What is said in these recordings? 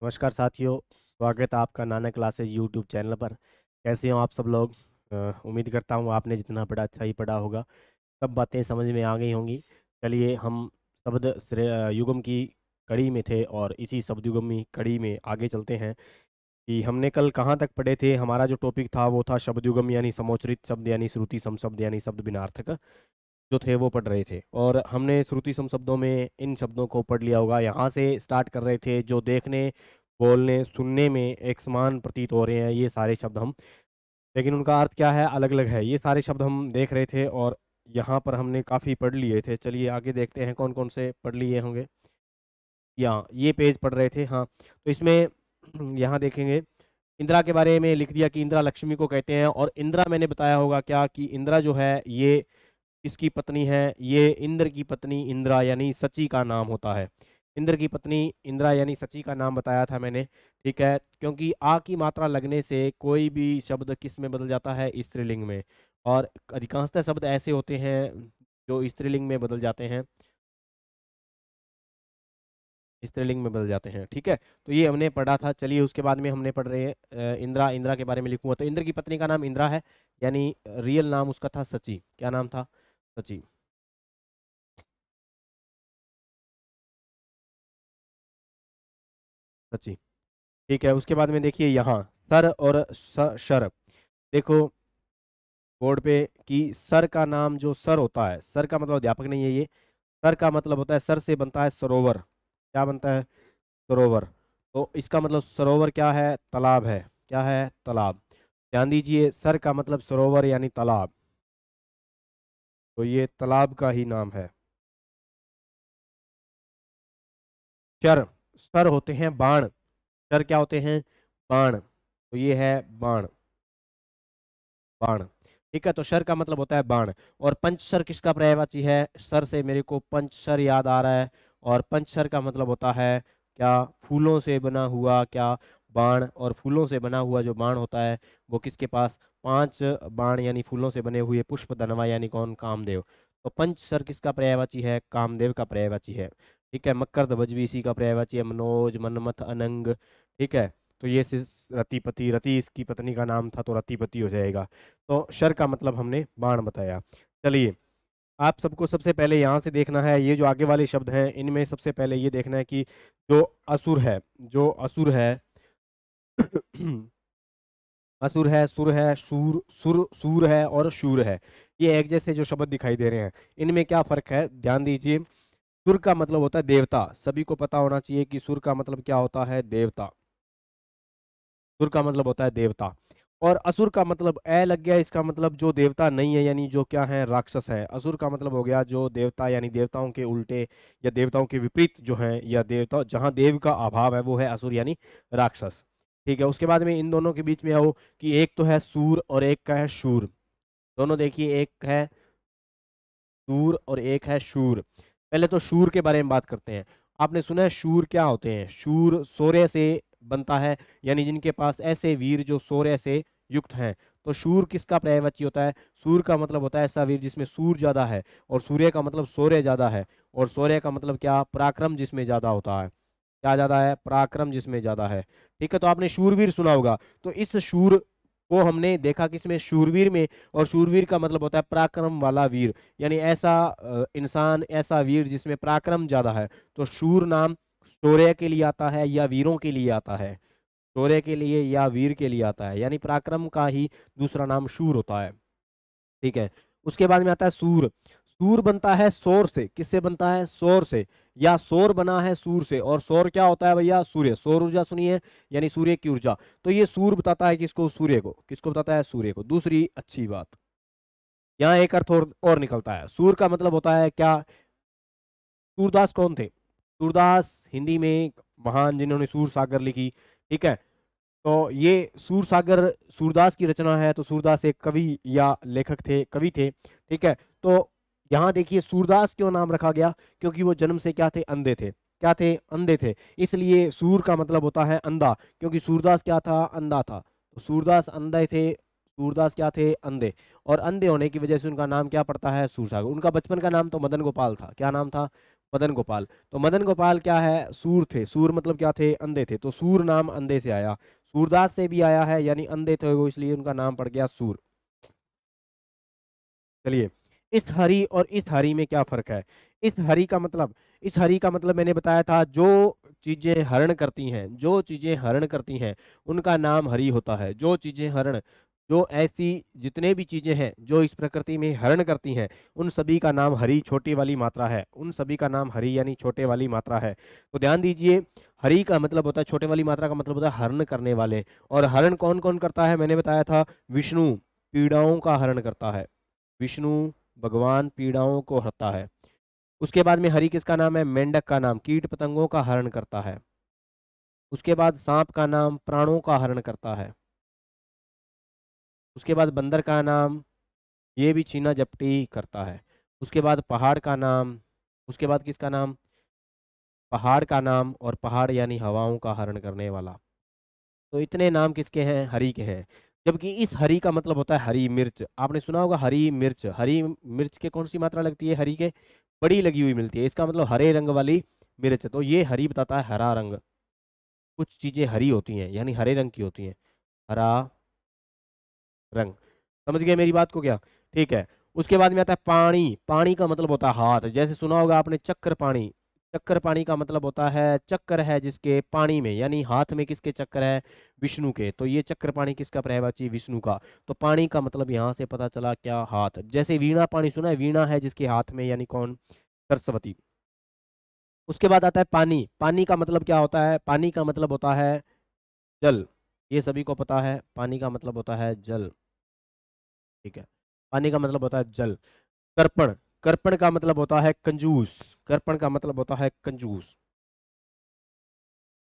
नमस्कार साथियों, स्वागत है आपका नाना क्लासेज यूट्यूब चैनल पर। कैसे हो आप सब लोग? उम्मीद करता हूँ आपने जितना पढ़ा अच्छा ही पढ़ा होगा, सब बातें समझ में आ गई होंगी। चलिए हम युगम की कड़ी में थे और इसी शब्द युगम की कड़ी में आगे चलते हैं कि हमने कल कहाँ तक पढ़े थे। हमारा जो टॉपिक था वो था शब्द युगम यानी समोच्चरित शब्द यानी श्रुति सम शब्द यानी शब्द भिन्नार्थक जो थे वो पढ़ रहे थे। और हमने श्रुति सम शब्दों में इन शब्दों को पढ़ लिया होगा। यहाँ से स्टार्ट कर रहे थे जो देखने बोलने सुनने में एक समान प्रतीत हो रहे हैं ये सारे शब्द हम, लेकिन उनका अर्थ क्या है अलग अलग है। ये सारे शब्द हम देख रहे थे और यहाँ पर हमने काफ़ी पढ़ लिए थे। चलिए आगे देखते हैं कौन कौन से पढ़ लिए होंगे। या ये पेज पढ़ रहे थे, हाँ। तो इसमें यहाँ देखेंगे इंदिरा के बारे में लिख दिया कि इंदिरा लक्ष्मी को कहते हैं। और इंदिरा मैंने बताया होगा क्या कि इंदिरा जो है ये किसकी पत्नी है? ये इंद्र की पत्नी इंदिरा यानी सची का नाम होता है। इंद्र की पत्नी इंदिरा यानी सची का नाम बताया था मैंने, ठीक है। क्योंकि आ की मात्रा लगने से कोई भी शब्द किस में बदल जाता है? स्त्रीलिंग में। और अधिकांशतः शब्द ऐसे होते हैं जो स्त्रीलिंग में बदल जाते हैं, स्त्रीलिंग में बदल जाते हैं, ठीक है। तो ये हमने पढ़ा था। चलिए उसके बाद में हमने पढ़ रहे हैं इंदिरा। इंदिरा के बारे में लिखूंगा तो इंद्र की पत्नी का नाम इंदिरा है, यानी रियल नाम उसका था सची। क्या नाम था? सची। सची, ठीक है। उसके बाद में देखिए यहाँ सर और शर। देखो बोर्ड पे कि सर का नाम जो सर होता है, सर का मतलब अध्यापक नहीं है ये। सर का मतलब होता है, सर से बनता है सरोवर। क्या बनता है? सरोवर। तो इसका मतलब सरोवर क्या है? तालाब है। क्या है? तालाब। ध्यान दीजिए सर का मतलब सरोवर यानी तालाब, तो ये तालाब का ही नाम है। शर, सर होते हैं बाण। सर क्या होते हैं? बाण। तो ये है बाण। बाण, ठीक है। तो शर का मतलब होता है बाण। और पंचशर किसका पर्यायवाची है? सर से मेरे को पंचशर याद आ रहा है। और पंचशर का मतलब होता है क्या? फूलों से बना हुआ क्या? बाण। और फूलों से बना हुआ जो बाण होता है वो किसके पास? पांच बाण यानी फूलों से बने हुए पुष्प धनवा यानी कौन? कामदेव। तो पंचशर किसका पर्यायवाची है? कामदेव का पर्यायवाची है, ठीक है। मकर ध्वज भी इसी का पर्यायवाची है, मनोज मनमथ अनंग, ठीक है। तो ये रतिपति, रति इसकी पत्नी का नाम था तो रतिपति हो जाएगा। तो शर का मतलब हमने बाण बताया। चलिए आप सबको सबसे पहले यहाँ से देखना है ये जो आगे वाले शब्द हैं इनमें सबसे पहले ये देखना है कि जो असुर है, जो असुर है असुर है, सुर है, शूर, सुर, सूर है और शूर है। ये एक जैसे जो शब्द दिखाई दे रहे हैं, इनमें क्या फर्क है? ध्यान दीजिए। सुर का मतलब होता है देवता। सभी को पता होना चाहिए कि सुर का मतलब क्या होता है? देवता। सुर का मतलब होता है देवता। और असुर का मतलब ए लग गया, इसका मतलब जो देवता नहीं है यानी जो क्या है? राक्षस है। असुर का मतलब हो गया जो देवता यानी देवताओं के उल्टे या देवताओं के विपरीत जो है, या देवता जहाँ देव का अभाव है वो है असुर यानी राक्षस, ठीक है। उसके बाद में इन दोनों के बीच में आओ कि एक तो है सूर और एक का है शूर। दोनों देखिए, एक है सूर और एक है शूर। पहले तो शूर के बारे में बात करते हैं। आपने सुना है शूर क्या होते हैं? शूर शौर्य से बनता है, यानी जिनके पास ऐसे वीर जो शौर्य से युक्त हैं। तो शूर किसका पर्यायवाची होता है? सूर का मतलब होता है ऐसा वीर जिसमें सूर ज्यादा है, और सूर्य का मतलब शौर्य ज्यादा है। और शौर्य का मतलब क्या? पराक्रम जिसमें ज्यादा होता है। क्या ज्यादा है? पराक्रम जिसमें ज्यादा है, ठीक है। तो आपने शूरवीर सुना होगा। तो इस शूर को हमने देखा किसमें? शूरवीर में। और शूरवीर का मतलब होता है पराक्रम वाला वीर, यानी ऐसा इंसान, ऐसा वीर जिसमें पराक्रम ज्यादा है। तो शूर नाम शौर्य के लिए आता है या वीरों के लिए आता है? शौर्य के लिए या वीर के लिए आता है, यानी पराक्रम का ही दूसरा नाम शूर होता है, ठीक है। उसके बाद में आता है सूर। सूर बनता है सौर से। किससे बनता है? सौर से। या सौर बना है सूर से। और सौर क्या होता है भैया? सूर्य। सौर ऊर्जा सुनिए, यानी सूर्य की ऊर्जा। तो ये सूर बताता है किसको? सूर्य को। किसको बताता है? सूर्य को। दूसरी अच्छी बात, यहाँ एक अर्थ और निकलता है। सूर का मतलब होता है क्या? सूरदास कौन थे? सूरदास हिंदी में महान जिन्होंने सूर सागर लिखी, ठीक है। तो ये सूर सागर सूरदास की रचना है। तो सूरदास एक कवि या लेखक थे, कवि थे, ठीक है। तो यहाँ देखिए सूरदास क्यों नाम रखा गया? क्योंकि वो जन्म से क्या थे? अंधे थे। क्या थे? अंधे थे। इसलिए सूर का मतलब होता है अंधा, क्योंकि सूरदास क्या था? अंधा था। तो सूरदास अंधे थे, सूरदास क्या थे? अंधे। और अंधे होने की वजह से उनका नाम क्या पड़ता है? सूरसागर। उनका बचपन का नाम तो मदन गोपाल था। क्या नाम था? मदन गोपाल। तो मदन गोपाल क्या है, सूर थे। सूर मतलब क्या थे, अंधे थे। तो सूर नाम अंधे से आया, सूरदास से भी आया है, यानी अंधे थे वो, इसलिए उनका नाम पड़ गया सूर। चलिए, इस हरि और इस हरि में क्या फर्क है। इस हरि का मतलब, इस हरि का मतलब मैंने बताया था, जो चीजें हरण करती हैं, जो चीजें हरण करती हैं उनका नाम हरि होता है। जो चीजें हरण, जो ऐसी जितने भी चीजें हैं जो इस प्रकृति में हरण करती हैं, उन सभी का नाम हरि छोटी वाली मात्रा है। उन सभी का नाम हरि यानी छोटे वाली मात्रा है। तो ध्यान दीजिए, हरि का मतलब होता है, छोटे वाली मात्रा का मतलब होता है हरण करने वाले। और हरण कौन कौन करता है, मैंने बताया था, विष्णु पीड़ाओं का हरण करता है। विष्णु भगवान पीड़ाओं को हरता है। उसके बाद में हरि किसका नाम है, मेंढक का नाम कीट पतंगों का हरण करता है। उसके बाद सांप का नाम प्राणों का हरण करता है। उसके बाद बंदर का नाम, ये भी छीना झपटी करता है। उसके बाद पहाड़ का नाम, उसके बाद किसका नाम, पहाड़ का नाम, और पहाड़ यानी हवाओं का हरण करने वाला। तो इतने नाम किसके हैं, हरि के हैं। जबकि इस हरि का मतलब होता है हरी मिर्च। आपने सुना होगा हरी मिर्च, हरी मिर्च के कौन सी मात्रा लगती है, हरी के बड़ी लगी हुई मिलती है, इसका मतलब हरे रंग वाली मिर्च। तो ये हरी बताता है हरा रंग। कुछ चीजें हरी होती हैं यानी हरे रंग की होती हैं, हरा रंग। समझ गए मेरी बात को क्या, ठीक है। उसके बाद में आता है पानी। पानी का मतलब होता है हाथ। जैसे सुना होगा आपने चक्कर पानी। चक्कर पानी का मतलब होता है चक्कर है जिसके पानी में, यानी हाथ में किसके चक्कर है, विष्णु के। तो ये चक्कर पानी किसका पर्यायवाची, विष्णु का। तो पानी का मतलब यहाँ से पता चला क्या, हाथ। जैसे वीणा पानी सुना है, वीणा है जिसके हाथ में, यानी कौन, सरस्वती। उसके बाद आता है पानी। पानी का मतलब क्या होता है, पानी का मतलब होता है जल। ये सभी को पता है, पानी का मतलब होता है जल, ठीक है। पानी का मतलब होता है जल। कर्पण, कर्पण का मतलब होता है कंजूस। कर्पण का मतलब होता है कंजूस।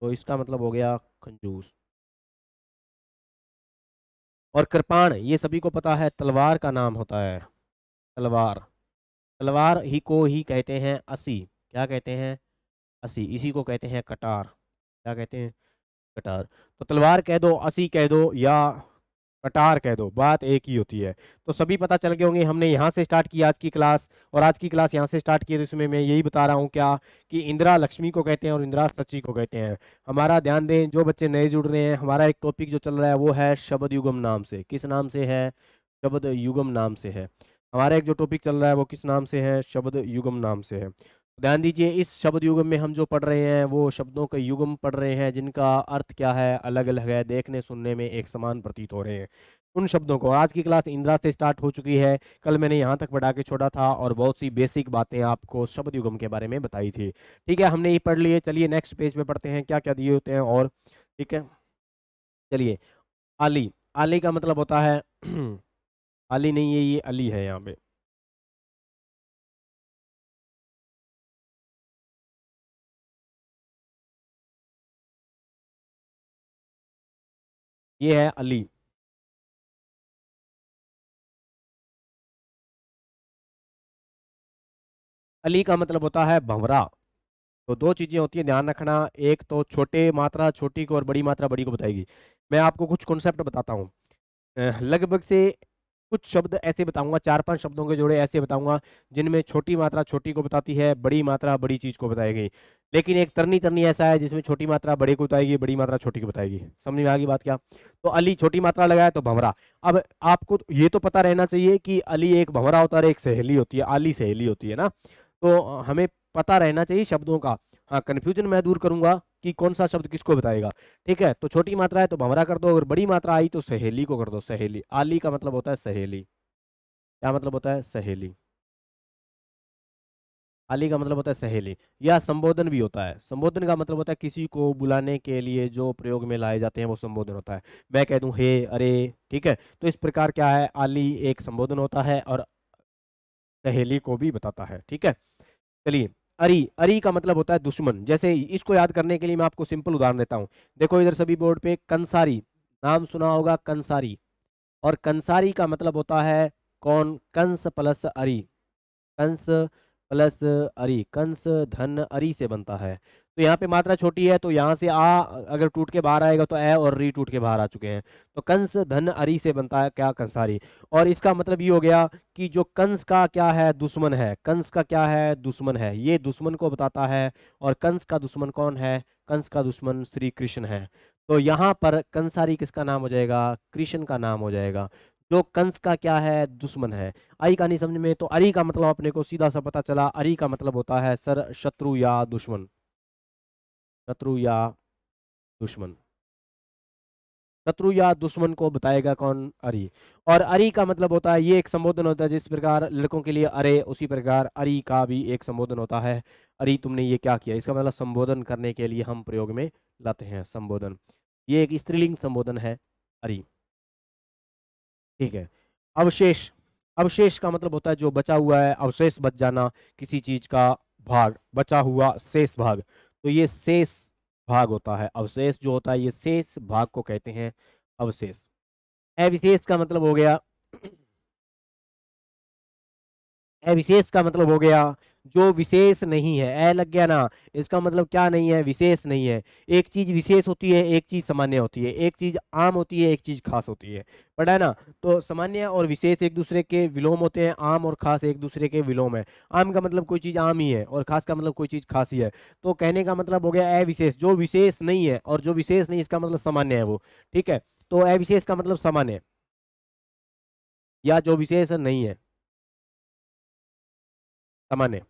तो इसका मतलब हो गया कंजूस। और कृपाण, ये सभी को पता है, तलवार का नाम होता है, तलवार। तलवार ही को ही कहते हैं असी। क्या कहते हैं, असी। इसी को कहते हैं कटार। क्या कहते हैं, कटार। तो तलवार कह दो, असी कह दो, या कटार कह दो, बात एक ही होती है। तो सभी पता चल गए होंगे। हमने यहाँ से स्टार्ट की आज की क्लास, और आज की क्लास यहाँ से स्टार्ट की, तो इसमें मैं यही बता रहा हूँ क्या, कि इंदिरा लक्ष्मी को कहते हैं और इंदिरा सची को कहते हैं। हमारा ध्यान दें, जो बच्चे नए जुड़ रहे हैं, हमारा एक टॉपिक जो चल रहा है वो है शब्द युगम नाम से। किस नाम से है, शब्द युगम नाम से है। हमारा एक जो टॉपिक चल रहा है वो किस नाम से है, शब्द युगम नाम से है। ध्यान दीजिए, इस शब्द युगम में हम जो पढ़ रहे हैं वो शब्दों के युगम पढ़ रहे हैं, जिनका अर्थ क्या है, अलग अलग है, देखने सुनने में एक समान प्रतीत हो रहे हैं उन शब्दों को। आज की क्लास इंदिरा से स्टार्ट हो चुकी है। कल मैंने यहाँ तक पढ़ा के छोड़ा था और बहुत सी बेसिक बातें आपको शब्द युगम के बारे में बताई थी, ठीक है। हमने ये पढ़ लिए। चलिए नेक्स्ट पेज पे पढ़ते हैं क्या क्या दिए होते हैं, और ठीक है। चलिए, आली। आली का मतलब होता है आली नहीं है, ये अली है यहाँ पे। ये है अली। अली का मतलब होता है भंवरा। तो दो चीजें होती हैं, ध्यान रखना। एक तो छोटे मात्रा छोटी को, और बड़ी मात्रा बड़ी को बताएगी। मैं आपको कुछ कॉन्सेप्ट बताता हूँ। लगभग से कुछ शब्द ऐसे बताऊंगा, चार पांच शब्दों के जोड़े ऐसे बताऊंगा, जिनमें छोटी मात्रा छोटी को बताती है, बड़ी मात्रा बड़ी चीज को बताएगी। लेकिन एक तरनी तरनी ऐसा है जिसमें छोटी मात्रा बड़े को बताएगी, बड़ी मात्रा छोटी को बताएगी। समझ में आ गई बात क्या। तो अली छोटी मात्रा लगाया तो भंवरा। अब आपको ये तो पता रहना चाहिए कि अली एक भंवरा होता है और एक सहेली होती है, आली सहेली होती है ना। तो हमें पता रहना चाहिए शब्दों का। हाँ, कन्फ्यूजन मैं दूर करूंगा कि कौन सा शब्द किसको बताएगा, ठीक है। तो छोटी मात्रा है तो भंवरा कर दो, अगर बड़ी मात्रा आई तो सहेली को कर दो, सहेली। आली का मतलब होता है सहेली। क्या मतलब होता है, सहेली। आली का मतलब होता है सहेली। या संबोधन भी होता है। संबोधन का मतलब होता है किसी को बुलाने के लिए जो प्रयोग में लाए जाते हैं, वो संबोधन होता है। मैं कह दूं हे, अरे, ठीक है। तो इस प्रकार क्या है, आली एक संबोधन होता है और सहेली को भी बताता है, ठीक है। चलिए, अरी। अरी का मतलब होता है दुश्मन। जैसे इसको याद करने के लिए मैं आपको सिंपल उदाहरण देता हूं। देखो इधर सभी बोर्ड पे कंसारी, नाम सुना होगा कंसारी। और कंसारी का मतलब होता है कौन, कंस प्लस अरी। कंस प्लस अरी, कंस धन अरी से बनता है। तो यहाँ पे मात्रा छोटी है, तो यहाँ से आ अगर टूट के बाहर आएगा तो ए और री टूट के बाहर आ चुके हैं। तो कंस धन अरी से बनता है क्या, कंसारी। और इसका मतलब ये हो गया कि जो कंस का क्या है, दुश्मन है, कंस का क्या है, दुश्मन है, ये दुश्मन को बताता है। और कंस का दुश्मन कौन है, कंस का दुश्मन श्री कृष्ण है। तो यहाँ पर कंसारी किसका नाम हो जाएगा, कृष्ण का नाम हो जाएगा, जो कंस का क्या है, दुश्मन है। आई कहानी समझ में। तो अरी का मतलब अपने को सीधा सा पता चला, अरी का मतलब होता है सर शत्रु या दुश्मन, शत्रु या दुश्मन। शत्रु या दुश्मन को बताएगा कौन, अरी। और अरी का मतलब होता है, ये एक संबोधन होता है, जिस प्रकार लड़कों के लिए अरे, उसी प्रकार अरी का भी एक संबोधन होता है। अरी तुमने ये क्या किया, इसका मतलब संबोधन करने के लिए हम प्रयोग में लाते हैं संबोधन। ये एक स्त्रीलिंग संबोधन है, अरी। ठीक है। अवशेष, अवशेष का मतलब होता है जो बचा हुआ है, अवशेष बच जाना, किसी चीज का भाग, बचा हुआ शेष भाग। तो ये शेष भाग होता है, अवशेष जो होता है ये शेष भाग को कहते हैं अवशेष। अविशेष का मतलब हो गया, अविशेष का मतलब हो गया जो विशेष नहीं है, ए लग गया ना, इसका मतलब क्या नहीं है, विशेष नहीं है। एक चीज विशेष होती है, एक चीज सामान्य होती है, एक चीज आम होती है, एक चीज खास होती है, पता है ना। तो सामान्य और विशेष एक दूसरे के विलोम होते हैं, आम और खास एक दूसरे के विलोम है। आम का मतलब कोई चीज आम ही है, और खास का मतलब कोई चीज खास ही है। तो कहने का मतलब हो गया अविशेष, जो विशेष नहीं है, और जो विशेष नहीं इसका मतलब सामान्य है वो। ठीक है। तो अविशेष का मतलब सामान्य, या जो विशेष नहीं है, सामान्य।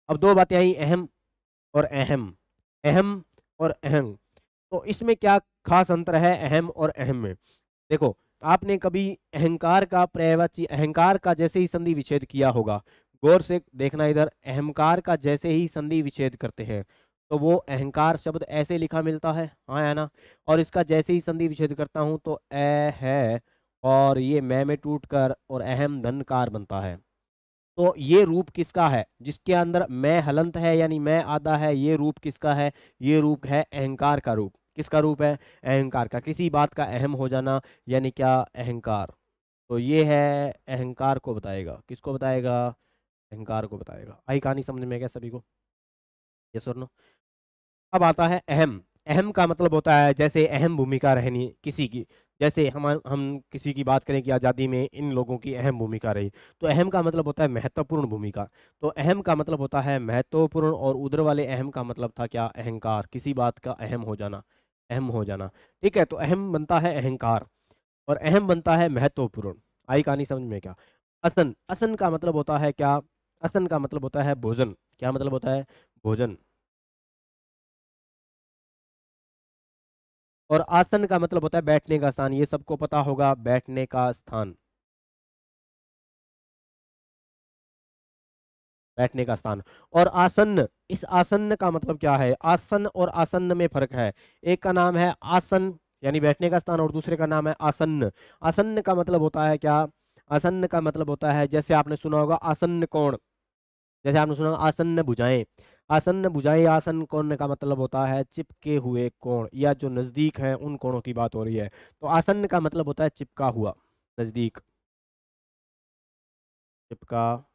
अब दो बातें आई, अहम और अहम, अहम और अहम। तो इसमें क्या खास अंतर है अहम और अहम में। देखो, आपने कभी अहंकार का पर्यायवाची, अहंकार का जैसे ही संधि विच्छेद किया होगा, गौर से देखना इधर, अहंकार का जैसे ही संधि विच्छेद करते हैं तो वो अहंकार शब्द ऐसे लिखा मिलता है, हाँ है ना। और इसका जैसे ही संधि विच्छेद करता हूं तो ए है, और ये मैं में टूट कर और अहम धनकार बनता है। तो ये रूप किसका है, जिसके अंदर मैं हलंत है यानी मैं आधा है, ये रूप किसका है, ये रूप है अहंकार का रूप। किसका रूप है, अहंकार का, किसी बात का अहम हो जाना यानी क्या, अहंकार। तो ये है अहंकार को बताएगा, किसको बताएगा, अहंकार को बताएगा। आई कहानी समझ में क्या सभी को, ये सुनो। अब आता है अहम। अहम का मतलब होता है जैसे अहम भूमिका रहनी किसी की, जैसे हम किसी की बात करें कि आज़ादी में इन लोगों की अहम भूमिका रही, तो अहम का मतलब होता है महत्वपूर्ण भूमिका। तो अहम का मतलब होता है महत्वपूर्ण, और उधर वाले अहम का मतलब था क्या, अहंकार, किसी बात का अहम हो जाना, अहम हो जाना। ठीक है। तो अहम बनता है अहंकार, और अहम बनता है महत्वपूर्ण। आई कहानी समझ में क्या। असन, असन का मतलब होता है क्या, असन का मतलब होता है भोजन। क्या मतलब होता है, भोजन। और आसन का मतलब होता है बैठने का स्थान, ये सबको पता होगा, बैठने का स्थान, बैठने का स्थान। और आसन्न, इस आसन्न का मतलब क्या है, आसन और आसन्न में फर्क है। एक का नाम है आसन यानी बैठने का स्थान, और दूसरे का नाम है आसन्न। आसन्न का मतलब होता है क्या, आसन्न का मतलब होता है जैसे आपने सुना होगा आसन्न कोण, जैसे आपने सुना होगा आसन्न भुजाएं। आसन्न भुजाएं, आसन कोण का मतलब होता है चिपके हुए कोण, या जो नजदीक है उन कोणों की बात हो रही है। तो आसन्न का मतलब होता है चिपका हुआ, नजदीक, चिपका,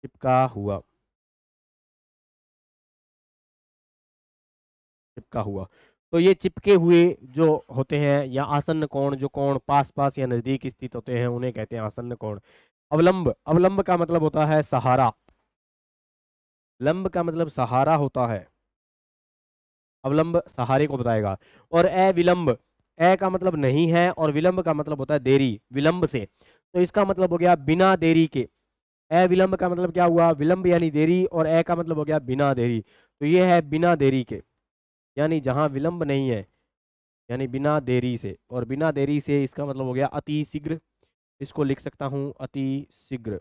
चिपका हुआ, चिपका हुआ। तो ये चिपके हुए जो होते हैं, या आसन्न कोण, जो कोण पास पास या नजदीक स्थित होते हैं उन्हें कहते हैं आसन्न कोण। अवलंब, अवलंब का मतलब होता है सहारा, लंब का मतलब सहारा होता है, अवलंब सहारे को बताएगा। और अविलंब, ए का मतलब नहीं है, और विलंब का मतलब होता है देरी, विलंब से। तो इसका मतलब हो गया बिना देरी के। अविलंब का मतलब क्या हुआ, विलंब यानी देरी, और ए का मतलब हो गया बिना देरी। तो ये है बिना देरी के, यानी जहां विलंब नहीं है, यानी बिना देरी से। और बिना देरी से इसका मतलब हो गया अति शीघ्र, इसको लिख सकता हूं अति शीघ्र,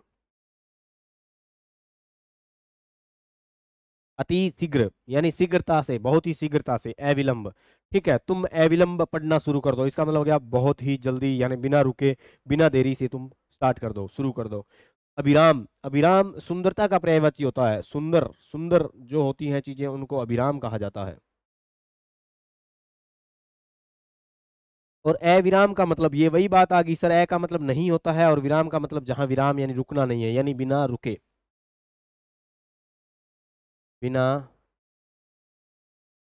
अति शीघ्र यानी शीघ्रता से, बहुत ही शीघ्रता से, अविलंब। ठीक है। तुम अविलंब पढ़ना शुरू कर दो, इसका मतलब हो गया बहुत ही जल्दी, यानी बिना रुके, बिना देरी से तुम स्टार्ट कर दो, शुरू कर दो। अभिराम, अभिराम सुंदरता का पर्यायवाची होता है, सुंदर, सुंदर जो होती हैं चीजें उनको अभिराम कहा जाता है। और ए विराम का मतलब ये वही बात आ गई सर, ए का मतलब नहीं होता है और विराम का मतलब जहां विराम यानी रुकना नहीं है, यानी बिना रुके, बिना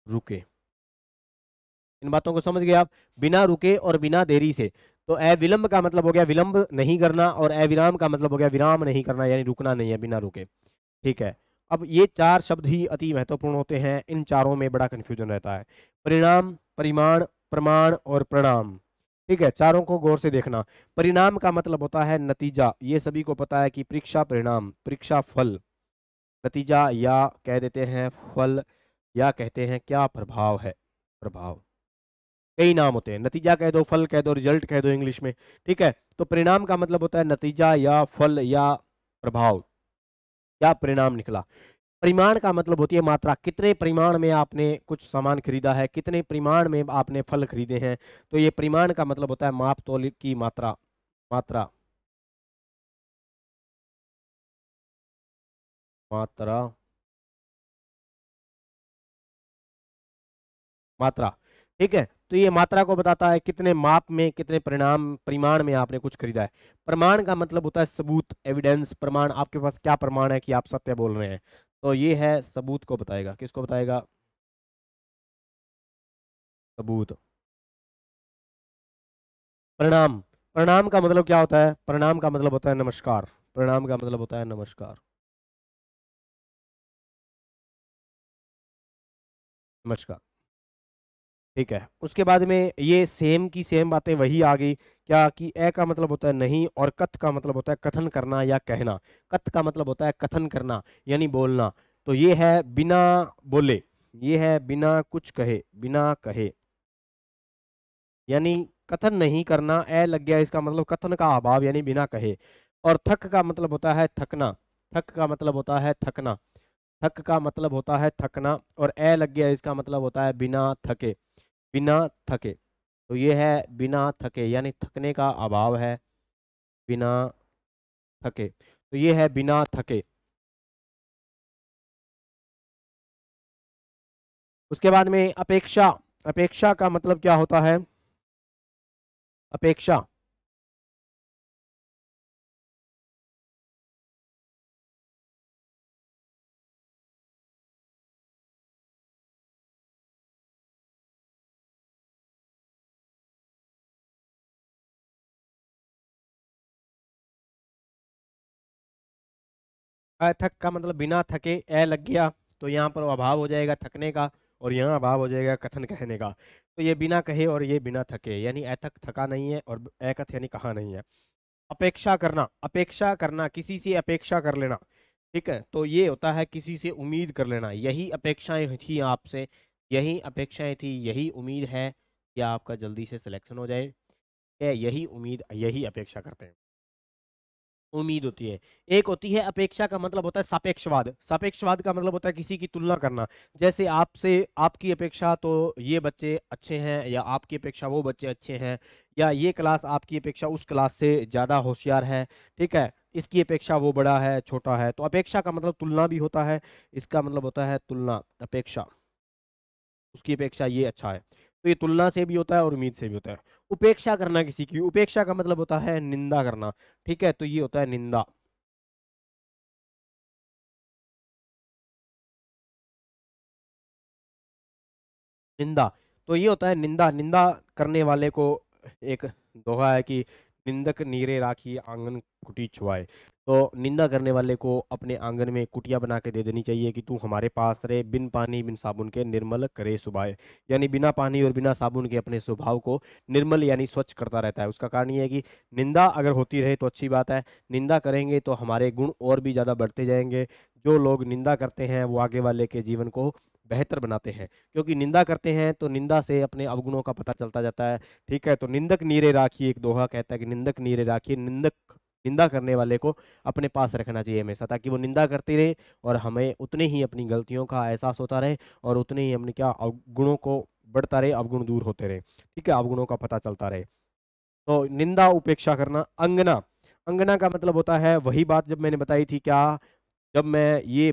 रुके। इन बातों को समझ गए आप, बिना रुके और बिना देरी से। तो ए विलंब का मतलब हो गया विलंब नहीं करना, और ए विराम का मतलब हो गया विराम नहीं करना, यानी रुकना नहीं है, बिना रुके। ठीक है। अब ये चार शब्द ही अति महत्वपूर्ण होते हैं, इन चारों में बड़ा कंफ्यूजन रहता है। परिणाम, परिमाण, प्रमाण और प्रणाम। ठीक है, चारों को गौर से देखना। परिणाम का मतलब होता है नतीजा, ये सभी को पता है कि परीक्षा परिणाम, परीक्षा फल, नतीजा या कह देते हैं फल, या कहते हैं क्या प्रभाव है, प्रभाव। कई नाम होते हैं, नतीजा कह दो, फल कह दो, रिजल्ट कह दो इंग्लिश में। ठीक है, तो परिणाम का मतलब होता है नतीजा या फल या प्रभाव, क्या परिणाम निकला। परिमाण का मतलब होती है मात्रा, कितने परिमाण में आपने कुछ सामान खरीदा है, कितने परिमाण में आपने फल खरीदे हैं। तो ये परिमाण का मतलब होता है माप तौल की मात्रा, मात्रा, मात्रा, मात्रा। ठीक है, तो ये मात्रा को बताता है कितने माप में, कितने परिणाम परिमाण में आपने कुछ खरीदा है। प्रमाण का मतलब होता है सबूत, एविडेंस, प्रमाण, आपके पास क्या प्रमाण है कि आप सत्य बोल रहे हैं। तो ये है सबूत को बताएगा, किसको बताएगा, सबूत। प्रणाम, प्रणाम का मतलब क्या होता है, प्रणाम का मतलब होता है नमस्कार, प्रणाम का मतलब होता है नमस्कार, नमस्कार। ठीक है, उसके बाद में ये सेम की सेम बातें वही आ गई, क्या कि ए का मतलब होता है नहीं, और कथ का मतलब होता है कथन करना या कहना। कथ का मतलब होता है कथन करना, यानी बोलना। तो ये है बिना बोले, ये है बिना कुछ कहे, बिना कहे, यानी कथन नहीं करना, ए लग गया, इसका मतलब कथन का अभाव यानी बिना कहे। और थक का मतलब होता है थकना, थक का मतलब होता है थकना, थक का मतलब होता है थकना, और ए लग गया, इसका मतलब होता है बिना थके, बिना थके। तो ये है बिना थके, यानी थकने का अभाव है, बिना थके। तो ये है बिना थके। उसके बाद में अपेक्षा, अपेक्षा का मतलब क्या होता है, अपेक्षा, अथक का मतलब बिना थके, ए लग गया, तो यहाँ पर अभाव हो जाएगा थकने का, और यहाँ अभाव हो जाएगा कथन कहने का। तो ये बिना कहे और ये बिना थके, यानी अथक थका नहीं है, और एकथ यानी कहा नहीं है। अपेक्षा करना, अपेक्षा करना, किसी से अपेक्षा कर लेना। ठीक है, तो ये होता है किसी से उम्मीद कर लेना, यही अपेक्षाएं थी आपसे, यही अपेक्षाएं थी, यही उम्मीद है कि आपका जल्दी से सिलेक्शन हो जाए, यही उम्मीद, यही अपेक्षा करते हैं, उम्मीद होती है। एक होती है अपेक्षा का मतलब होता है सापेक्षवाद, सापेक्षवाद का मतलब होता है किसी की तुलना करना। जैसे आपसे, आपकी अपेक्षा तो ये बच्चे अच्छे हैं, या आपकी अपेक्षा वो बच्चे अच्छे हैं, या ये क्लास आपकी अपेक्षा उस क्लास से ज़्यादा होशियार है। ठीक है, इसकी अपेक्षा वो बड़ा है, छोटा है। तो अपेक्षा का मतलब तुलना भी होता है, इसका मतलब होता है तुलना, अपेक्षा, उसकी अपेक्षा ये अच्छा है। तो ये तुलना से भी होता है और उम्मीद से भी होता है। उपेक्षा करना किसी की, उपेक्षा का मतलब होता है निंदा करना। ठीक है, तो ये होता है निंदा, निंदा। तो ये होता है निंदा, निंदा करने वाले को, एक दोहा है कि निंदक नीरे राखी आंगन कुटी छुआए। तो निंदा करने वाले को अपने आंगन में कुटिया बना के दे देनी चाहिए कि तू हमारे पास रहे, बिन पानी बिन साबुन के निर्मल करे सुभाए, यानी बिना पानी और बिना साबुन के अपने स्वभाव को निर्मल यानी स्वच्छ करता रहता है। उसका कारण ये है कि निंदा अगर होती रहे तो अच्छी बात है, निंदा करेंगे तो हमारे गुण और भी ज़्यादा बढ़ते जाएंगे। जो लोग निंदा करते हैं वो आगे वाले के जीवन को बेहतर बनाते हैं, क्योंकि निंदा करते हैं तो निंदा से अपने अवगुणों का पता चलता जाता है। ठीक है, तो निंदक नीरे राखी, एक दोहा कहता है कि निंदक नीरे राखी, निंदक, निंदा करने वाले को अपने पास रखना चाहिए हमेशा, ताकि वो निंदा करते रहे और हमें उतने ही अपनी गलतियों का एहसास होता रहे, और उतने ही अपने क्या अवगुणों को बढ़ता रहे, अवगुण दूर होते रहे। ठीक है, अवगुणों का पता चलता रहे। तो निंदा, उपेक्षा करना। अंगना, अंगना का मतलब होता है वही बात जब मैंने बताई थी, क्या, जब मैं ये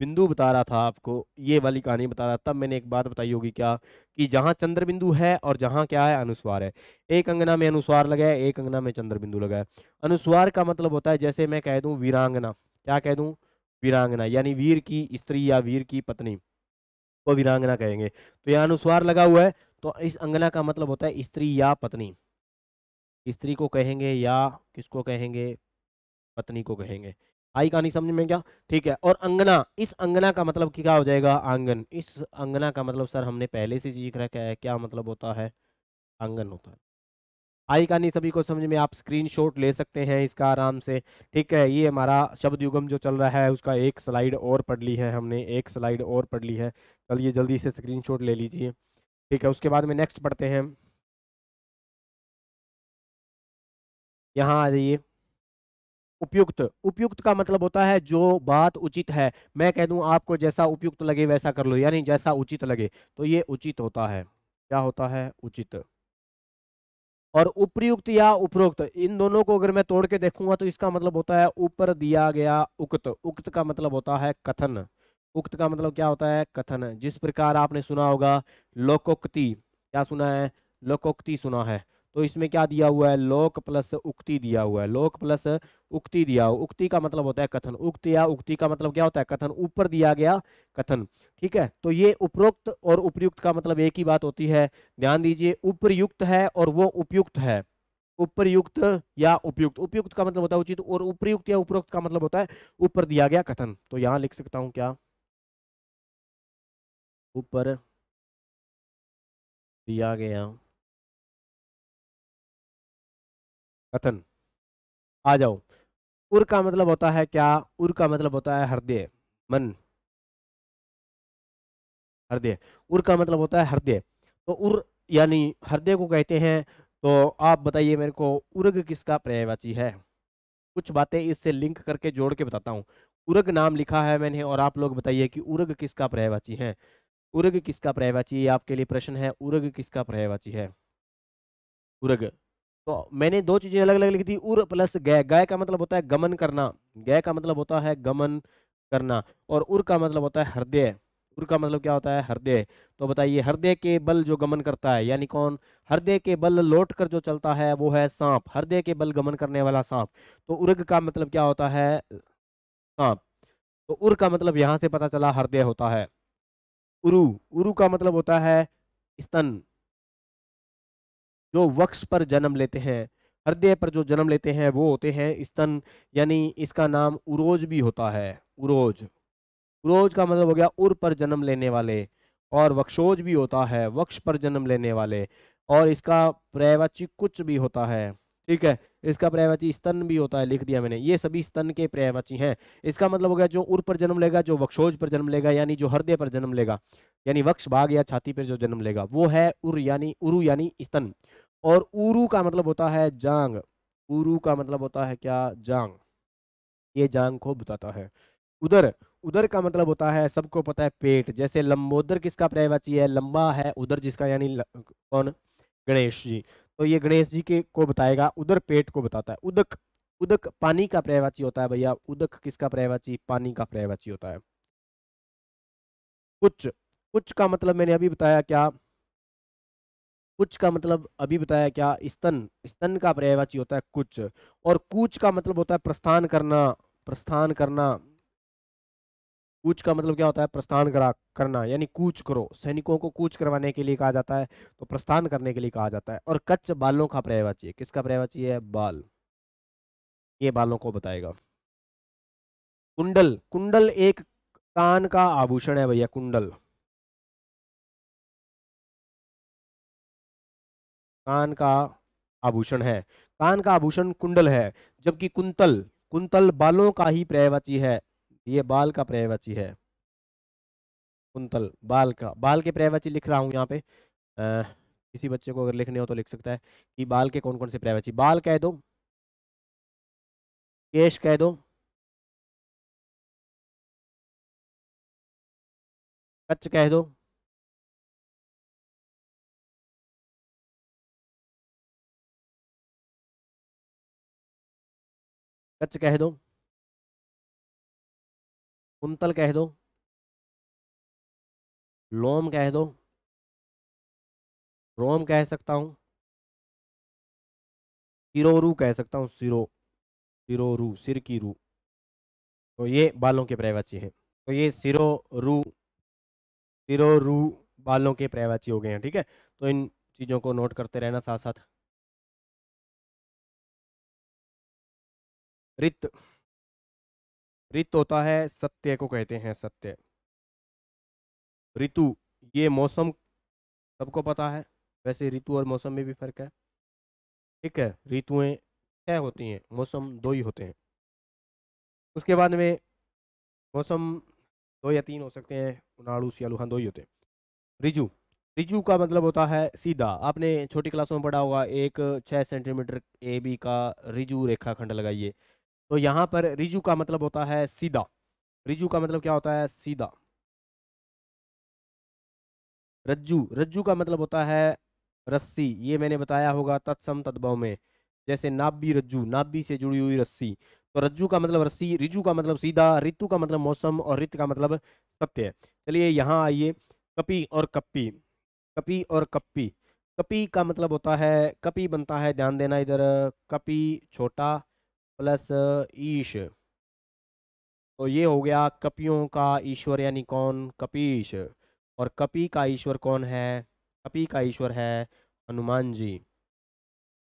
बिंदु बता रहा था आपको, ये वाली कहानी बता रहा था, तब मैंने एक बात बताई होगी क्या, कि जहां चंद्र बिंदु है और जहां क्या है, अनुस्वार है। एक अंगना में अनुस्वार लगा है, एक अंगना में चंद्र बिंदु लगा है। अनुस्वार का मतलब होता है, जैसे मैं कह दूं वीरांगना, क्या कह दूं, वीरांगना, यानी वीर की स्त्री या वीर की पत्नी को वीरांगना कहेंगे। तो यहाँ अनुस्वार लगा हुआ है, तो इस अंगना का मतलब होता है स्त्री या पत्नी। स्त्री को कहेंगे या किसको कहेंगे, पत्नी को कहेंगे। आई कहानी समझ में क्या? ठीक है। और अंगना, इस अंगना का मतलब क्या हो जाएगा, आंगन। इस अंगना का मतलब सर हमने पहले से सीख रखा है, क्या मतलब होता है, आंगन होता है। आई कहानी सभी को समझ में? आप स्क्रीनशॉट ले सकते हैं इसका आराम से। ठीक है, ये हमारा शब्द युगम जो चल रहा है उसका एक स्लाइड और पढ़ ली है हमने, एक स्लाइड और पढ़ ली है। चलिए जल्दी से स्क्रीनशॉट ले लीजिए। ठीक है, उसके बाद में नेक्स्ट पढ़ते हैं। यहाँ आ जाइए। उपयुक्त, उपयुक्त का मतलब होता है जो बात उचित है। मैं कह दूं आपको जैसा उपयुक्त लगे वैसा कर लो, यानी जैसा उचित लगे, तो ये उचित होता है। क्या होता है, उचित। और उपर्युक्त या उपरोक्त, इन दोनों को अगर मैं तोड़ के देखूंगा तो इसका मतलब होता है ऊपर दिया गया। उक्त, उक्त का मतलब होता है कथन। उक्त का मतलब क्या होता है, कथन। जिस प्रकार आपने सुना होगा लोकोक्ति, क्या सुना है, लोकोक्ति सुना है। तो इसमें क्या दिया हुआ है, लोक प्लस उक्ति दिया हुआ है, लोक प्लस उक्ति दिया हुआ। उक्ति का मतलब होता है कथन, उक्त या उक्ति का मतलब क्या होता है, कथन, ऊपर दिया गया कथन। ठीक है, तो ये उपरोक्त और उपयुक्त का मतलब एक ही बात होती है। ध्यान दीजिए, उपयुक्त है और वो उपयुक्त है। उपयुक्त या उपयुक्त, उपयुक्त का मतलब होता है उचित, और उपयुक्त या उपरोक्त का मतलब होता है ऊपर दिया गया कथन। तो यहां लिख सकता हूं क्या, ऊपर दिया गया कथन। आ जाओ। उर का मतलब होता है क्या, उर का मतलब होता है हृदय, मन, हृदय। उर का मतलब होता है हृदय। तो उर यानी हृदय को कहते हैं। तो आप बताइए मेरे को, उर्ग किसका पर्यायवाची है? कुछ बातें इससे लिंक करके जोड़ के बताता हूँ। उर्ग नाम लिखा है मैंने, और आप लोग बताइए कि उर्ग किसका पर्यायवाची है। उर्ग किसका पर्यायवाची, ये आपके लिए प्रश्न है, उर्ग किसका पर्यायवाची है, उर्ग। तो मैंने दो चीजें अलग अलग लिखी थी, उर प्लस गय। गय का मतलब होता है गमन करना, गय का मतलब होता है गमन करना, और उर का मतलब होता है हृदय। उर का मतलब क्या होता है, हृदय। तो बताइए, हृदय के बल जो गमन करता है, यानी कौन, हृदय के बल लौट कर जो चलता है वो है सांप, हृदय के बल गमन करने वाला सांप। तो उर्ग का मतलब क्या होता है, सांप। तो उर का मतलब यहां से पता चला हृदय होता है। उरु, उरु का मतलब होता है स्तन, जो वक्ष पर जन्म लेते हैं, हृदय पर जो जन्म लेते हैं वो होते हैं स्तन। यानी इसका नाम उरोज भी होता है, उरोज। उरोज का मतलब हो गया उर पर जन्म लेने वाले, और वक्षोज भी होता है वक्ष पर जन्म लेने वाले, और इसका पर्यायवाची कुछ भी होता है। ठीक है, इसका पर्यायवाची स्तन भी होता है, लिख दिया मैंने, ये सभी स्तन के पर्यायवाची हैं। इसका मतलब हो गया जो उर पर जन्म लेगा, जो वक्षोज पर जन्म लेगा, यानी जो हृदय पर जन्म लेगा, यानी वक्ष भाग या छाती पर जो जन्म लेगा, वो है उर, यानी उरु यानी स्तन। और ऊरू का मतलब होता है जांग। ऊरू का मतलब होता है क्या, जांग। ये जांग को बताता है। उदर, उदर का मतलब होता है, सबको पता है, पेट। जैसे लंबोदर किसका पर्यायवाची है, लंबा है उदर जिसका, यानी कौन, गणेश जी। तो ये गणेश जी के को बताएगा, उदर पेट को बताता है। उदक, उदक पानी का पर्यायवाची होता है भैया, उदक किसका पर्यायवाची, पानी का पर्यायवाची होता है। कुछ, कुछ का मतलब मैंने अभी बताया क्या, कुछ का मतलब अभी बताया क्या, स्तन, स्तन का पर्यायवाची होता है कुछ। और कूच का मतलब होता है प्रस्थान करना, प्रस्थान करना। कूच का मतलब क्या होता है, प्रस्थान करना, यानी कूच करो, सैनिकों को कूच करवाने के लिए कहा जाता है, तो प्रस्थान करने के लिए कहा जाता है। और कच्च बालों का पर्यायवाची है, किसका पर्यायवाची है, बाल, ये बालों को बताएगा। कुंडल, कुंडल एक कान का आभूषण है भैया, कुंडल कान का आभूषण है, कान का आभूषण कुंडल है। जबकि कुंतल, कुंतल बालों का ही पर्यायवाची है, ये बाल का पर्यायवाची है। कुंतल बाल का, बाल के पर्यायवाची लिख रहा हूं यहाँ पे। किसी बच्चे को अगर लिखने हो तो लिख सकता है कि बाल के कौन कौन से पर्यायवाची, बाल कह दो, केश कह दो, कच्च कह दो, कच्च कह दो, कुंतल कह दो, लोम कह दो, रोम कह सकता हूँ, सिरोरू कह सकता हूँ, सिरोरू, सिर की रू। तो ये बालों के पर्यायवाची है। तो ये सिरोरू बालों के पर्यायवाची हो गए हैं, ठीक है। तो इन चीजों को नोट करते रहना साथ साथ। रित, रित होता है सत्य को कहते हैं, सत्य। ऋतु, ये मौसम, सबको पता है। वैसे ऋतु और मौसम में भी फर्क है, ठीक है। ऋतुएं छह होती हैं, मौसम दो ही होते हैं। उसके बाद में मौसम दो या तीन हो सकते हैं, उनाड़ू सियालू, हाँ दो ही होते हैं। रिजु, रिजु का मतलब होता है सीधा। आपने छोटी क्लासों में पढ़ा होगा, एक 6 सेंटीमीटर ए बी का रिजु रेखाखंड लगाइए। तो यहाँ पर रिजु का मतलब होता है सीधा। रिजु का मतलब क्या होता है? सीधा। रज्जू, रज्जू का मतलब होता है रस्सी। ये मैंने बताया होगा तत्सम तद्भव में, जैसे नाभि रज्जू, नाभि से जुड़ी हुई रस्सी। तो रज्जू का मतलब रस्सी, रिजू का मतलब सीधा, ऋतु का मतलब मौसम, और रित का मतलब सत्य। चलिए यहाँ आइए, कपि और कप्पी। कपि और कप्पी, कपि का मतलब होता है, कपि बनता है, ध्यान देना इधर, कपि छोटा प्लस ईश। तो ये हो गया कपियों का ईश्वर, यानी कौन? कपीश। और कपि का ईश्वर कौन है? कपि का ईश्वर है हनुमान जी।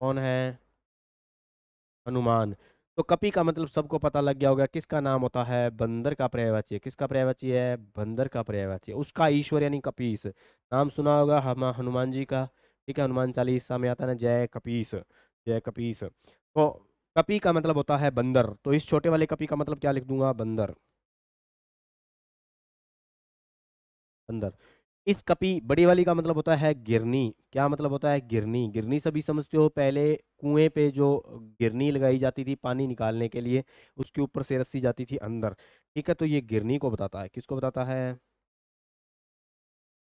कौन है? हनुमान। तो कपि का मतलब सबको पता लग गया होगा, किसका नाम होता है? बंदर का पर्यायवाची है। किसका पर्यायवाची है? बंदर का पर्यायवाची है। उसका ईश्वर यानी कपीस, नाम सुना होगा हम हनुमान जी का, ठीक है। हनुमान चालीसा में आता है ना, जय कपीस, जय कपीस। तो कपि का मतलब होता है बंदर, तो इस छोटे वाले कपि का मतलब क्या लिख दूंगा? बंदर, बंदर। इस कपि बड़ी वाली का मतलब होता है गिरनी। क्या मतलब होता है? गिरनी। गिरनी सभी समझते हो, पहले कुएं पे जो गिरनी लगाई जाती थी पानी निकालने के लिए, उसके ऊपर से रस्सी जाती थी अंदर, ठीक है। तो ये गिरनी को बताता है। किसको बताता है?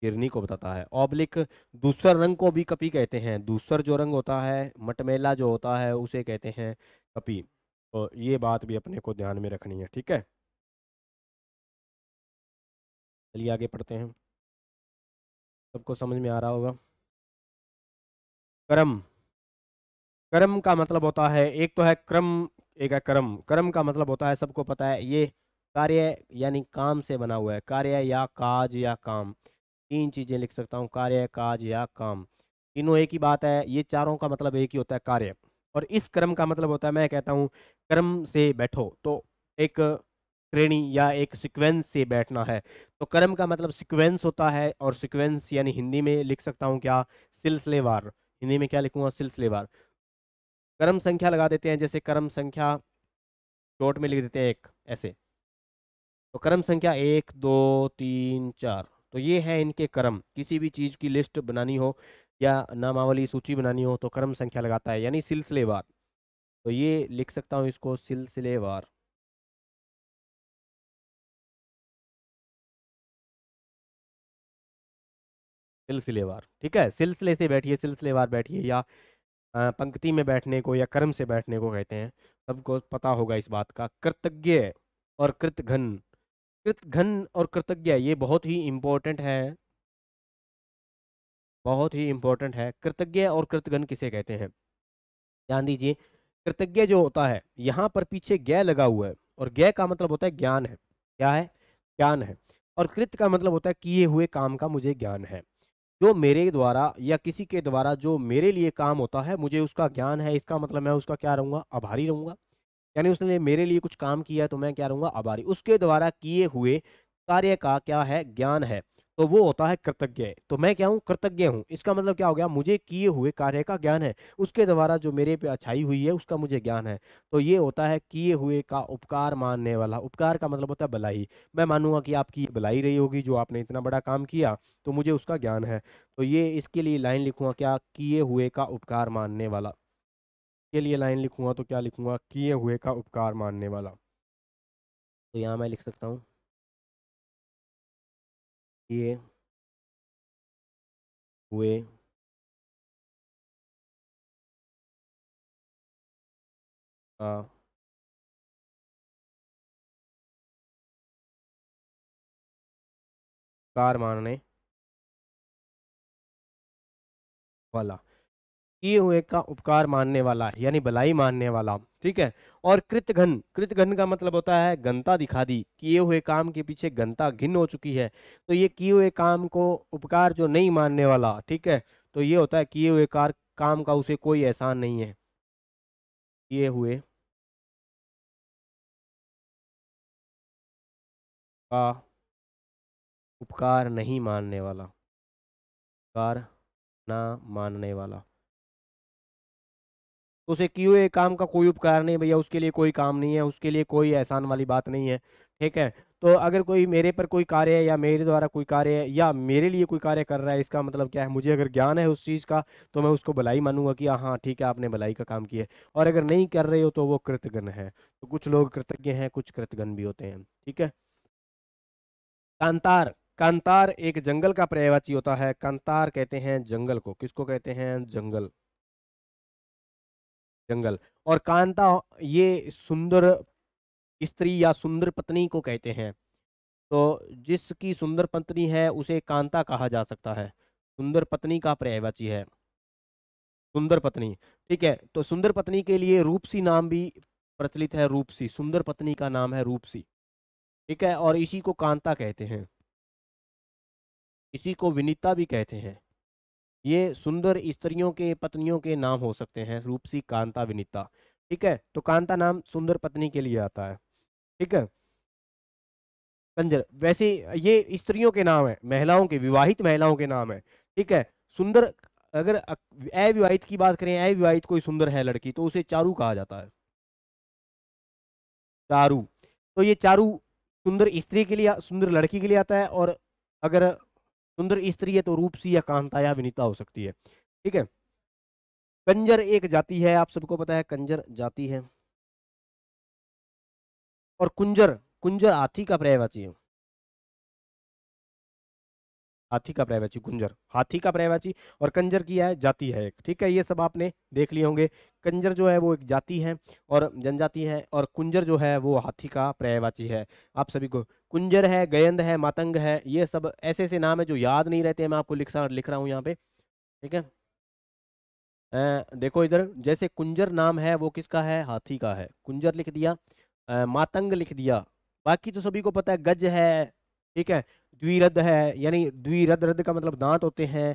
गिरनी को बताता है। ऑब्लिक, दूसर रंग को भी कपि कहते हैं। दूसर जो रंग होता है, मटमैला जो होता है, उसे कहते हैं कपि। तो ये बात भी अपने को ध्यान में रखनी है, ठीक है। चलिए आगे पढ़ते हैं, सबको समझ में आ रहा होगा। कर्म, कर्म का मतलब होता है, एक तो है क्रम, एक है कर्म। कर्म का मतलब होता है, सबको पता है, ये कार्य यानी काम से बना हुआ है। कार्य या काज या काम, तीन चीजें लिख सकता हूँ, कार्य, काज या काम। तीनों एक ही बात है, ये चारों का मतलब एक ही होता है, कार्य। और इस कर्म का मतलब होता है, मैं कहता हूँ कर्म से बैठो, तो एक श्रेणी या एक सीक्वेंस से बैठना है। तो कर्म का मतलब सीक्वेंस होता है, और सीक्वेंस यानी हिंदी में लिख सकता हूँ क्या? सिलसिलेवार। हिंदी में क्या लिखूंगा? सिलसिलेवार। क्रम संख्या लगा देते हैं, जैसे क्रम संख्या शॉर्ट में लिख देते हैं एक, ऐसे। तो क्रम संख्या एक, दो, तीन, चार, तो ये है इनके क्रम। किसी भी चीज की लिस्ट बनानी हो या नामावली सूची बनानी हो, तो क्रम संख्या लगाता है, यानी सिलसिलेवार। तो ये लिख सकता हूँ इसको सिलसिलेवार, सिलसिलेवार, ठीक है। सिलसिले से बैठिए, सिलसिलेवार बैठिए, या पंक्ति में बैठने को या क्रम से बैठने को कहते हैं। सबको पता होगा इस बात का। कृतज्ञ और कृतघ्न, कृतघ्न और कृतज्ञ ये बहुत ही इंपॉर्टेंट है, बहुत ही इंपॉर्टेंट है। कृतज्ञ और कृतघ्न किसे कहते हैं? ध्यान दीजिए। कृतज्ञ जो होता है, यहाँ पर पीछे ज्ञ लगा हुआ है, और ज्ञ का मतलब होता है ज्ञान है। क्या है? ज्ञान है। और कृत का मतलब होता है किए हुए काम का मुझे ज्ञान है। जो मेरे द्वारा या किसी के द्वारा जो मेरे लिए काम होता है, मुझे उसका ज्ञान है, इसका मतलब मैं उसका क्या रहूंगा? आभारी रहूंगा। यानी उसने मेरे लिए कुछ काम किया है, तो मैं क्या रहूंगा? आभारी। उसके द्वारा किए हुए कार्य का क्या है? ज्ञान है। तो वो होता है कृतज्ञ। तो मैं क्या हूँ? कृतज्ञ हूँ। इसका मतलब क्या हो गया? मुझे किए हुए कार्य का ज्ञान है, उसके द्वारा जो मेरे पे अच्छाई हुई है उसका मुझे ज्ञान है। तो ये होता है किए हुए का उपकार मानने वाला। उपकार का मतलब होता है भलाई। मैं मानूंगा कि आपकी भलाई रही होगी, जो आपने इतना बड़ा काम किया, तो मुझे उसका ज्ञान है। तो ये इसके लिए लाइन लिखूंगा क्या? किए हुए का उपकार मानने वाला। के लिए लाइन लिखूंगा तो क्या लिखूंगा? किए हुए का उपकार मानने वाला। तो यहाँ मैं लिख सकता हूँ किए हुए का उपकार मानने वाला, किए हुए का उपकार मानने वाला यानी भलाई मानने वाला, ठीक है। और कृतघ्न, कृतघ्न का मतलब होता है घनता दिखा दी, किए हुए काम के पीछे घनता घिन हो चुकी है, तो ये किए हुए काम को उपकार जो नहीं मानने वाला, ठीक है, तो ये होता है किए हुए काम का उसे कोई एहसान नहीं है, किए हुए का उपकार नहीं मानने वाला, उपकार ना मानने वाला, तो उसे किए हुए काम का कोई उपकार नहीं भैया, उसके लिए कोई काम नहीं है, उसके लिए कोई एहसान वाली बात नहीं है, ठीक है। तो अगर कोई मेरे पर कोई कार्य है या मेरे द्वारा कोई कार्य है या मेरे लिए कोई कार्य कर रहा है, इसका मतलब क्या है, मुझे अगर ज्ञान है उस चीज़ का तो मैं उसको भलाई मानूंगा कि हाँ ठीक है आपने भलाई का काम किया है। और अगर नहीं कर रहे हो तो वो कृतघ्न है। तो कुछ लोग कृतज्ञ हैं, कुछ कृतघ्न भी होते हैं, ठीक है। कांतार, कांतार एक जंगल का पर्यायवाची होता है। कांतार कहते हैं जंगल को, किसको कहते हैं, जंगल, जंगल। और कांता ये सुंदर स्त्री या सुंदर पत्नी को कहते हैं। तो जिसकी सुंदर पत्नी है उसे कांता कहा जा सकता है, सुंदर पत्नी का पर्यायवाची है सुंदर पत्नी, ठीक है। तो सुंदर पत्नी के लिए रूपसी नाम भी प्रचलित है, रूपसी, सुंदर पत्नी का नाम है रूपसी, ठीक है। और इसी को कांता कहते हैं, इसी को विनीता भी कहते हैं। ये सुंदर स्त्रियों के पत्नियों के नाम हो सकते हैं, रूपसी, कांता, विनीता, ठीक है। तो कांता नाम सुंदर पत्नी के लिए आता है, ठीक है। कंजर, वैसे ये स्त्रियों के नाम है, महिलाओं के, विवाहित महिलाओं के नाम है, ठीक है। सुंदर, अगर अविवाहित की बात करें, अविवाहित कोई सुंदर है लड़की तो उसे चारू कहा जाता है, चारू। तो ये चारू सुंदर स्त्री के लिए, सुंदर लड़की के लिए आता है। और अगर सुंदर स्त्री है तो रूपसी या कांता या विनीता हो सकती है, ठीक है। कंजर एक जाति है, आप सबको पता है कंजर जाति है। और कुंजर, कुंजर हाथी का पर्यायवाची है, हाथी का पर्यायवाची कुंजर, हाथी का पर्यायवाची। और कंजर की है जाति है एक, ठीक है। ये सब आपने देख लिए होंगे। कंजर जो है वो एक जाति है और जनजाति है, और कुंजर जो है वो हाथी का पर्यायवाची है। आप सभी को कुंजर है, गयंद है, मातंग है, ये सब ऐसे ऐसे नाम है जो याद नहीं रहते हैं, मैं आपको लिख रहा हूँ यहाँ पे, ठीक है। देखो इधर, जैसे कुंजर नाम है वो किसका है, हाथी का है, कुंजर लिख दिया। मातंग लिख दिया। बाकी तो सभी को पता है, गज है, ठीक है। द्विरथ है, यानी द्विरथ, रथ का मतलब दांत होते हैं,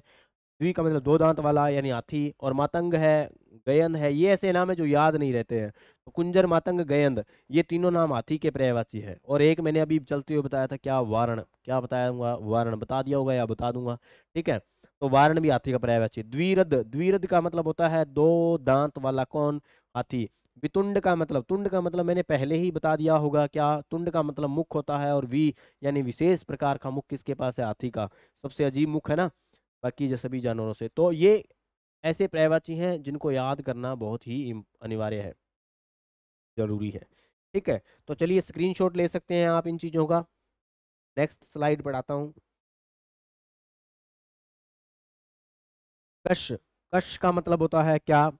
द्वि का मतलब दो दांत वाला यानी हाथी। और मातंग है, गयंद है, ये ऐसे नाम है जो याद नहीं रहते हैं। तो कुंजर, मातंग, गयंद, ये तीनों नाम हाथी के पर्यायवाची है। और एक मैंने अभी चलते हुए बताया था, क्या वारण, क्या बताया हुआ, वारण बता दिया होगा या बता दूंगा, ठीक है। तो वारण भी हाथी का पर्यायवाची। द्विरथ, द्विरथ का मतलब होता है दो दांत वाला, कौन, हाथी। वितुंड का मतलब, तुंड का मतलब मैंने पहले ही बता दिया होगा, क्या, तुंड का मतलब मुख होता है। और वी यानी विशेष प्रकार का मुख किसके पास है, हाथी का, सबसे अजीब मुख है ना बाकी जो सभी जानवरों से। तो ये ऐसे पर्यायवाची हैं जिनको याद करना बहुत ही अनिवार्य है, जरूरी है, ठीक है। तो चलिए स्क्रीनशॉट ले सकते हैं आप इन चीजों का। नेक्स्ट स्लाइड बढ़ाता हूँ। कश, कश का मतलब होता है क्या,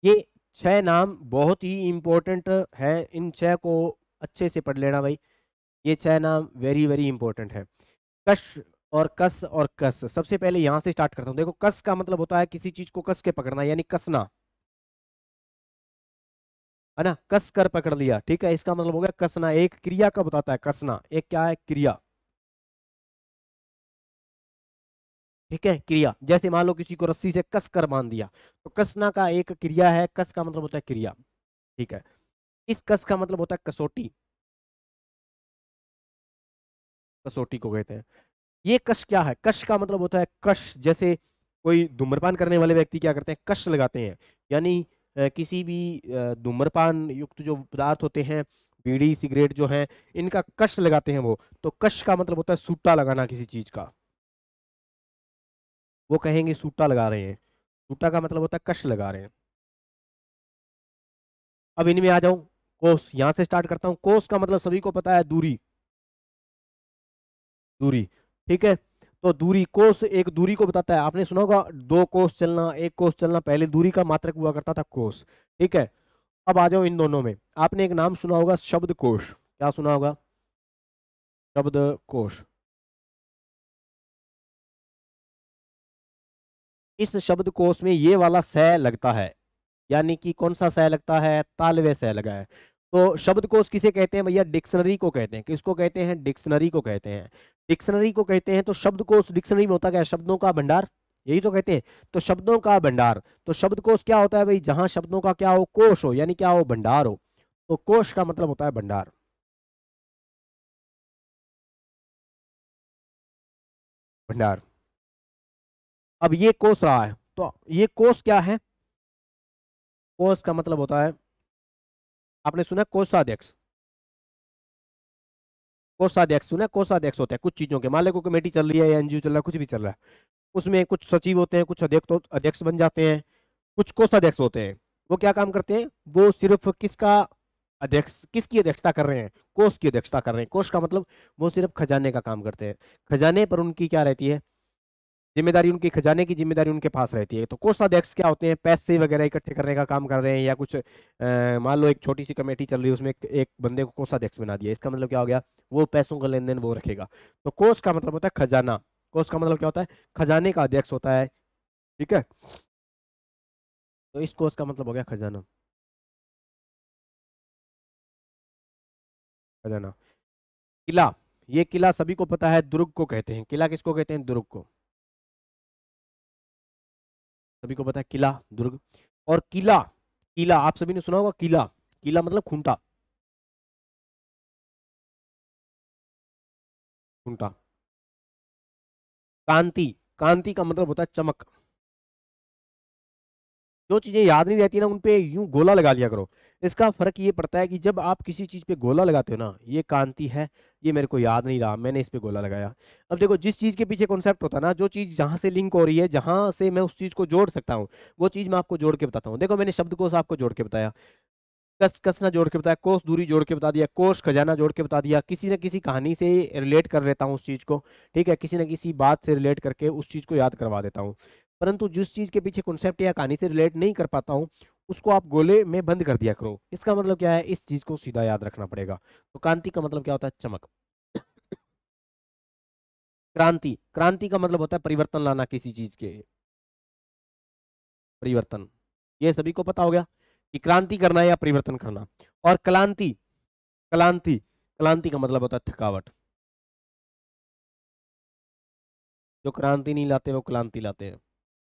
ये छह नाम बहुत ही इंपॉर्टेंट है, इन छह को अच्छे से पढ़ लेना भाई। ये छह नाम वेरी वेरी इंपॉर्टेंट है। कश और कस और कस, सबसे पहले यहां से स्टार्ट करता हूं। देखो, कस का मतलब होता है किसी चीज को कस के पकड़ना, यानी कसना, है ना, कस कर पकड़ लिया, ठीक है। इसका मतलब हो गया कसना। एक क्रिया का बताता है कसना, एक क्या है, क्रिया, ठीक है, क्रिया। जैसे मान लो किसी को रस्सी से कस कर बांध दिया, तो कसना का एक क्रिया है, कस का मतलब होता है क्रिया, ठीक है। इस कस का मतलब होता है कसौटी, कसौटी को कहते हैं। ये कश क्या है, कश का मतलब होता है कश, जैसे कोई धूम्रपान करने वाले व्यक्ति क्या करते हैं, कश लगाते हैं, यानी किसी भी धूम्रपान युक्त जो पदार्थ होते हैं, बीड़ी सिगरेट जो है, इनका कश लगाते हैं वो। तो कश का मतलब होता है सूटा लगाना किसी चीज का, वो कहेंगे सूटा लगा रहे हैं। सूटा का मतलब होता है कश लगा रहे हैं। अब इनमें आ जाऊं, कोस, यहां से स्टार्ट करता हूं। कोस का मतलब सभी को पता है, दूरी, दूरी, ठीक है। तो दूरी, कोस एक दूरी को बताता है। आपने सुना होगा दो कोस चलना, एक कोस चलना, पहले दूरी का मात्रक हुआ करता था कोस, ठीक है। अब आ जाओ इन दोनों में। आपने एक नाम सुना होगा शब्दकोश, क्या सुना होगा, शब्दकोश, इस शब्दकोश में ये वाला स लगता है, यानी कि कौन सा स लगता है, तालव्य स लगा है। तो शब्दकोश किसे कहते हैं भैया, डिक्शनरी को कहते हैं। किसको कहते हैं, डिक्शनरी को कहते हैं। डिक्शनरी को कहते हैं। तो शब्दकोश डिक्शनरी में होता क्या है, शब्दों का भंडार, यही तो कहते हैं। तो शब्दों का भंडार, तो शब्दकोश क्या होता है भाई, जहां शब्दों का क्या हो, कोश हो, यानी क्या हो, भंडार हो। तो कोश का मतलब होता है भंडार, भंडार। अब ये कोश रहा है, तो ये कोश क्या है, कोश का मतलब होता है, आपने सुना कोषाध्यक्ष, कोषाध्यक्ष सुना है? कोषाध्यक्ष होता है कुछ चीजों के, मान लो कोई कमेटी चल रही है या एनजीओ चल रहा है, कुछ भी चल रहा है, उसमें कुछ सचिव होते हैं, कुछ अध्यक्ष अध्यक्ष बन जाते हैं, कुछ कोषाध्यक्ष होते हैं। वो क्या काम करते हैं, वो सिर्फ किसका अध्यक्ष, किसकी अध्यक्षता कर रहे हैं, कोष की अध्यक्षता कर रहे हैं। कोष का मतलब वो सिर्फ खजाने का काम करते हैं। खजाने पर उनकी क्या रहती है जिम्मेदारी, उनकी खजाने की जिम्मेदारी उनके पास रहती है। तो कोषाध्यक्ष क्या होते हैं, पैसे वगैरह इकट्ठे करने का काम कर रहे हैं, या कुछ मान लो एक छोटी सी कमेटी चल रही है, उसमें एक बंदे को कोषाध्यक्ष बना दिया, इसका मतलब क्या हो गया, वो पैसों का लेन देन वो रखेगा। तो कोष का मतलब होता है खजाना, कोष का मतलब क्या होता है, खजाने का अध्यक्ष होता है। ठीक है, तो इस कोष का मतलब हो गया खजाना, खजाना। किला, ये किला सभी को पता है, दुर्ग को कहते हैं। किला किसको कहते हैं, दुर्ग को, सभी को पता है, किला दुर्ग। और किला, किला आप सभी ने सुना होगा, किला, किला मतलब खूंटा, खूंटा। कांति, कांति का मतलब होता है चमक। जो चीजें याद नहीं रहती ना, उन पे यूं गोला लगा लिया करो। इसका फर्क ये पड़ता है कि जब आप किसी चीज पे गोला लगाते हो ना, ये कांति है, ये मेरे को याद नहीं रहा, मैंने इस पे गोला लगाया। अब देखो, जिस चीज के पीछे कॉन्सेप्ट होता है ना, जो चीज जहां से लिंक हो रही है, जहां से मैं उस चीज को जोड़ सकता हूँ, वो चीज मैं आपको जोड़ के बताता हूँ। देखो, मैंने शब्दकोश आपको जोड़ के बताया, कस कसना जोड़ के बताया, कोस दूरी जोड़ के बता दिया, कोष खजाना जोड़ के बता दिया, किसी न किसी कहानी से रिलेट कर लेता हूँ उस चीज को। ठीक है, किसी न किसी बात से रिलेट करके उस चीज को याद करवा देता हूँ। परंतु जिस चीज के पीछे कॉन्सेप्ट या कहानी से रिलेट नहीं कर पाता हूँ, उसको आप गोले में बंद कर दिया करो। इसका मतलब क्या है, इस चीज को सीधा याद रखना पड़ेगा। तो कांति का मतलब क्या होता है, चमक। क्रांति, क्रांति का मतलब होता है परिवर्तन लाना किसी चीज के, परिवर्तन। ये सभी को पता हो गया कि क्रांति करना या परिवर्तन करना। और क्लांति, क्लांति, क्लांति का मतलब होता है थकावट। जो क्रांति नहीं लाते वो क्लांति लाते हैं,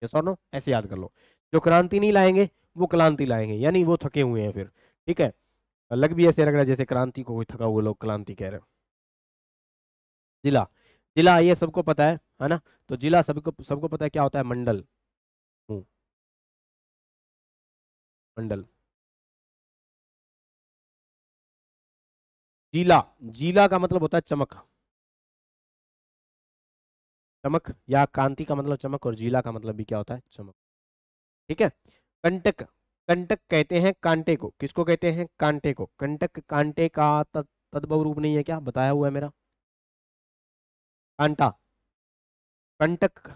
ये सुनो, ऐसे याद कर लो। जो क्रांति नहीं लाएंगे वो क्लांति लाएंगे, यानी वो थके हुए हैं फिर। ठीक है, अलग भी ऐसे लग रहा है जैसे क्रांति को कोई थका हुआ लोग क्लांति कह रहे हैं। जिला, जिला ये सबको पता है ना। तो जिला सबको सबको पता है क्या होता है, मंडल। मंडल। जिला, जिला का मतलब होता है चमक, चमक, या कांति का मतलब चमक, और जिला का मतलब भी क्या होता है, चमक। ठीक है। कंटक, कंटक कहते हैं कांटे को, किसको कहते हैं, कांटे को। कंटक कांटे का तद्भव रूप नहीं है क्या, बताया हुआ है मेरा, कांटा, कंटक,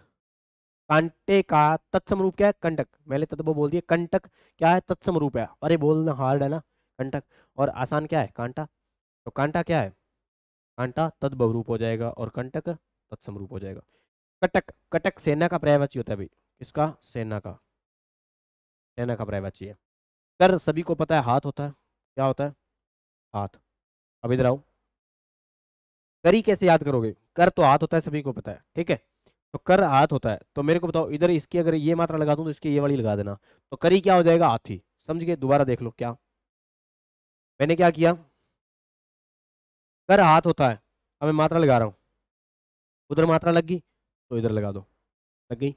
कांटे का तत्सम रूप क्या है, कंटक। मैंने तद्भव बोल दिया, कंटक क्या है, तत्सम रूप है। अरे बोलना हार्ड है ना, कंटक। और आसान क्या है, कांटा। तो कांटा क्या है, कांटा तद्भव रूप हो जाएगा, और कंटक तत्सम रूप हो जाएगा। कटक, कटक सेना का पर्यायवाची होता है भाई, किसका, सेना का, सेना का पर्यायवाची है। कर सभी को पता है हाथ होता है, क्या होता है, हाथ। अब इधर आओ, कर ही कैसे याद करोगे, कर तो हाथ होता है, सभी को पता है। ठीक है, तो कर हाथ होता है, तो मेरे को बताओ इधर इसकी अगर ये मात्रा लगा दूं तो इसकी ये वाली लगा देना, तो करी क्या हो जाएगा, हाथी। समझ गए, दोबारा देख लो क्या मैंने क्या किया। कर हाथ होता है, अब मैं मात्रा लगा रहा हूँ, उधर मात्रा लग गई तो इधर लगा दो, लग गई।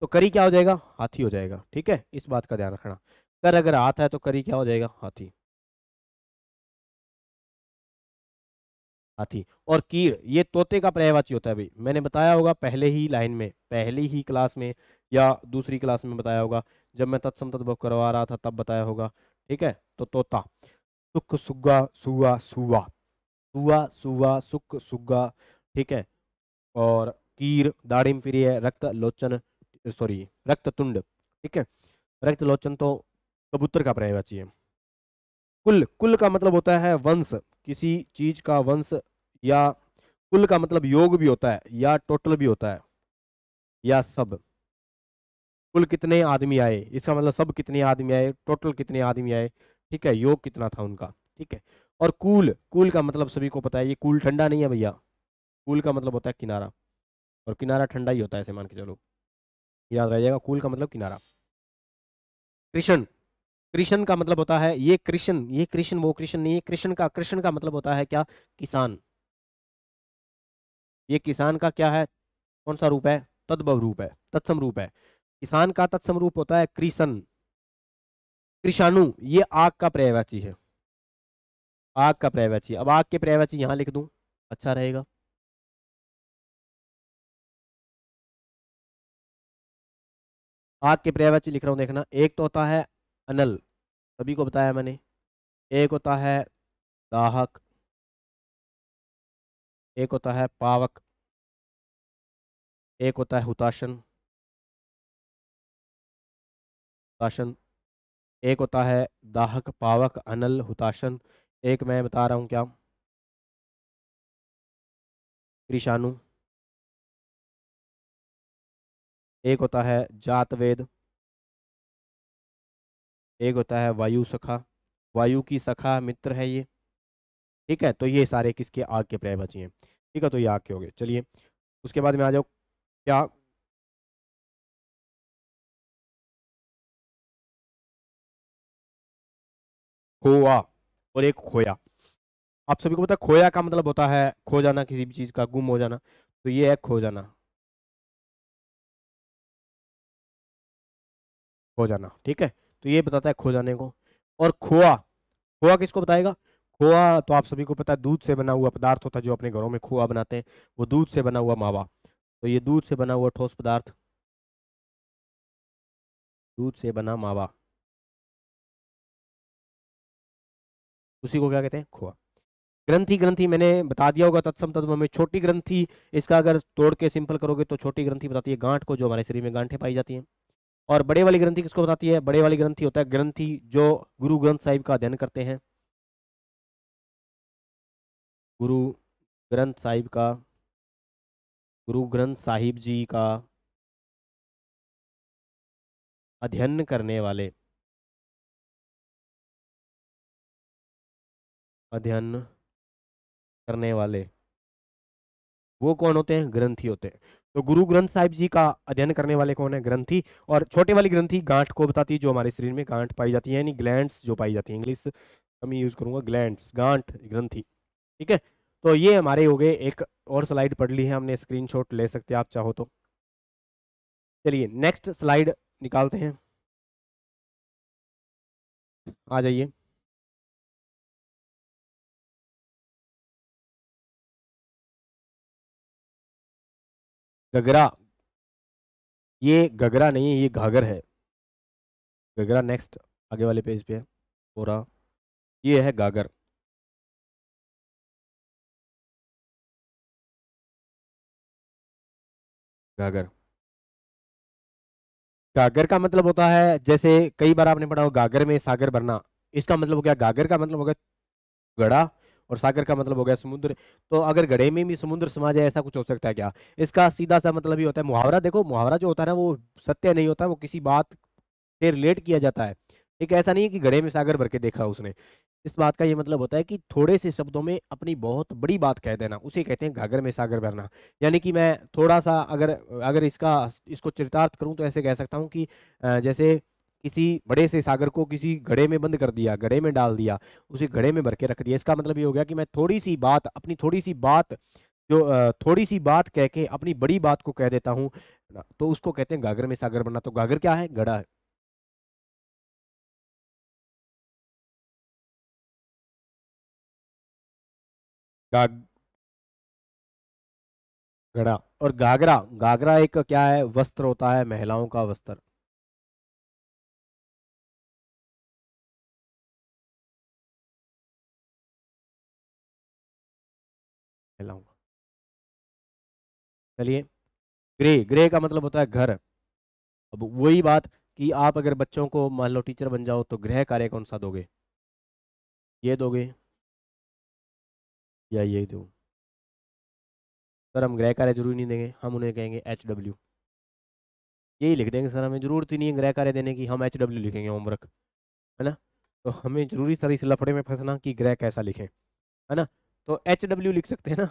तो करी क्या हो जाएगा, हाथी हो जाएगा। ठीक है, इस बात का ध्यान रखना। कर अगर हाथ है तो करी क्या हो जाएगा, हाथी, हाथी। और कीर ये तोते का पर्यायवाची होता है भाई, मैंने बताया होगा पहले ही लाइन में, पहली ही क्लास में या दूसरी क्लास में बताया होगा, जब मैं तत्सम तद्भव करवा रहा था तब बताया होगा। ठीक है, तो तोता, सुख सुग्गा सुआ सुआ, सुआ सुआ सुख सुग्गा। ठीक है, और कीर दाड़िम प्रिय रक्त लोचन, सॉरी रक्त तुंड। ठीक है, रक्त लोचन तो कबूतर का पर्यायवाची है। कुल, कुल का मतलब होता है वंश, किसी चीज का वंश। या कुल का मतलब योग भी होता है, या टोटल भी होता है, या सब। कुल कितने आदमी आए, इसका मतलब सब कितने आदमी आए, टोटल कितने आदमी आए, ठीक है, योग कितना था उनका, ठीक है। और कूल, कूल का मतलब सभी को पता है, ये कूल ठंडा नहीं है भैया, कूल का मतलब होता है किनारा, और किनारा ठंडा ही होता है, ऐसे मान के चलो, याद रह जाएगा, कूल का मतलब किनारा। कृष्ण, कृष्ण का मतलब होता है, ये कृष्ण, ये कृष्ण वो कृष्ण नहीं है, कृष्ण का मतलब होता है क्या, किसान। ये किसान का क्या है, कौन सा रूप है, तद्भव रूप है, तत्सम रूप है। किसान का तत्सम रूप होता है कृषण। कृषाणु, ये आग का पर्यायवाची है, आग का पर्यायवाची। अब आग के पर्यायवाची यहां लिख दूं, अच्छा रहेगा। आग के पर्यायवाची लिख रहा हूं, देखना, एक तो होता है अनल, सभी को बताया मैंने, एक होता है दाहक, एक होता है पावक, एक होता है हुताशन, हुताशन, एक होता है दाहक पावक अनल हुताशन, एक मैं बता रहा हूं क्या, कृषाणु, एक होता है जातवेद, एक होता है वायु सखा, वायु की सखा मित्र है ये, ठीक है। तो ये सारे किसके, आग के पर्यायवाची हैं, ठीक है, तो ये आग के हो गए। चलिए उसके बाद में आ जाओ, क्या, खोआ और एक खोया। आप सभी को पता है खोया का मतलब होता है खो जाना, किसी भी चीज का गुम हो जाना, तो ये है खो जाना, खो जाना, ठीक है। तो ये बताता है खो जाने को। और खोआ, खोआ किसको बताएगा, खोआ तो आप सभी को पता है दूध से बना हुआ पदार्थ होता है, जो अपने घरों में खोआ बनाते हैं, वो दूध से बना हुआ मावा। तो ये दूध से बना हुआ ठोस पदार्थ, दूध से बना मावा, उसी को क्या कहते हैं, खोआ। ग्रंथि, ग्रंथि मैंने बता दिया होगा, तत्सम तत्व में छोटी ग्रंथि, इसका अगर तोड़ के सिंपल करोगे तो छोटी ग्रंथि बताती है गांठ को, जो हमारे शरीर में गांठें पाई जाती हैं। और बड़े वाली ग्रंथि किसको बताती है, बड़े वाली ग्रंथि होता है ग्रंथि जो गुरु ग्रंथ साहिब का अध्ययन करते हैं, गुरु ग्रंथ साहिब का, गुरु ग्रंथ साहिब जी का अध्ययन करने वाले, अध्ययन करने वाले, वो कौन होते हैं, ग्रंथी होते हैं। तो गुरु ग्रंथ साहिब जी का अध्ययन करने वाले कौन है, ग्रंथी। और छोटे वाली ग्रंथि गांठ को बताती है, जो हमारे शरीर में गांठ पाई जाती है, यानी ग्लैंड्स जो पाई जाती है, इंग्लिश कम यूज करूंगा, ग्लैंड्स, गांठ, ग्रंथि, ठीक है। तो ये हमारे हो गए, एक और स्लाइड पढ़ ली है हमने, स्क्रीनशॉट ले सकते हैं आप चाहो तो। चलिए नेक्स्ट स्लाइड निकालते हैं, आ जाइए। गगरा, ये गगरा नहीं है, ये घाघर है, गगरा नेक्स्ट आगे वाले पेज पे है, हो रहा, ये है गागर, गागर। गागर का मतलब होता है, जैसे कई बार आपने पढ़ा हो गागर में सागर भरना, इसका मतलब हो गया, गागर का मतलब हो गया घड़ा, और सागर का मतलब हो गया समुद्र। तो अगर घड़े में भी समुद्र समा जाए, ऐसा कुछ हो सकता है क्या, इसका सीधा सा मतलब ही होता है मुहावरा। देखो मुहावरा जो होता है ना, वो सत्य नहीं होता, वो किसी बात से रिलेट किया जाता है, ठीक है। ऐसा नहीं है कि घड़े में सागर भर के देखा उसने। इस बात का ये मतलब होता है कि थोड़े से शब्दों में अपनी बहुत बड़ी बात कह देना, उसे कहते हैं घाघर में सागर भरना। यानी कि मैं थोड़ा सा अगर अगर इसको चरितार्थ करूं तो ऐसे कह सकता हूं कि जैसे किसी बड़े से सागर को किसी घड़े में बंद कर दिया, घड़े में डाल दिया, उसे घड़े में भर के रख दिया। इसका मतलब ये हो गया कि मैं थोड़ी सी बात, अपनी थोड़ी सी बात, जो थोड़ी सी बात कह के अपनी बड़ी बात को कह देता हूँ ना, तो उसको कहते हैं घाघर में सागर बनना। तो घाघर क्या है, घड़ा है, गा- घड़ा। और घाघरा, घाघरा एक क्या है, वस्त्र होता है, महिलाओं का वस्त्र, महिलाओं का। चलिए, ग्रे, ग्रे का मतलब होता है घर। अब वही बात कि आप अगर बच्चों को मान लो टीचर बन जाओ, तो गृह कार्य कौन सा दोगे, ये दोगे या ये दो। सर हम गृह कार्य जरूरी नहीं देंगे, हम उन्हें कहेंगे HW, यही लिख देंगे सर, हमें जरूरत ही नहीं है ग्रह कार्य देने की, हम HW लिखेंगे होमवर्क, है ना। तो हमें जरूरी सर इस लफड़े में फंसना कि ग्रह कैसा लिखें, है ना। तो HW लिख सकते हैं ना।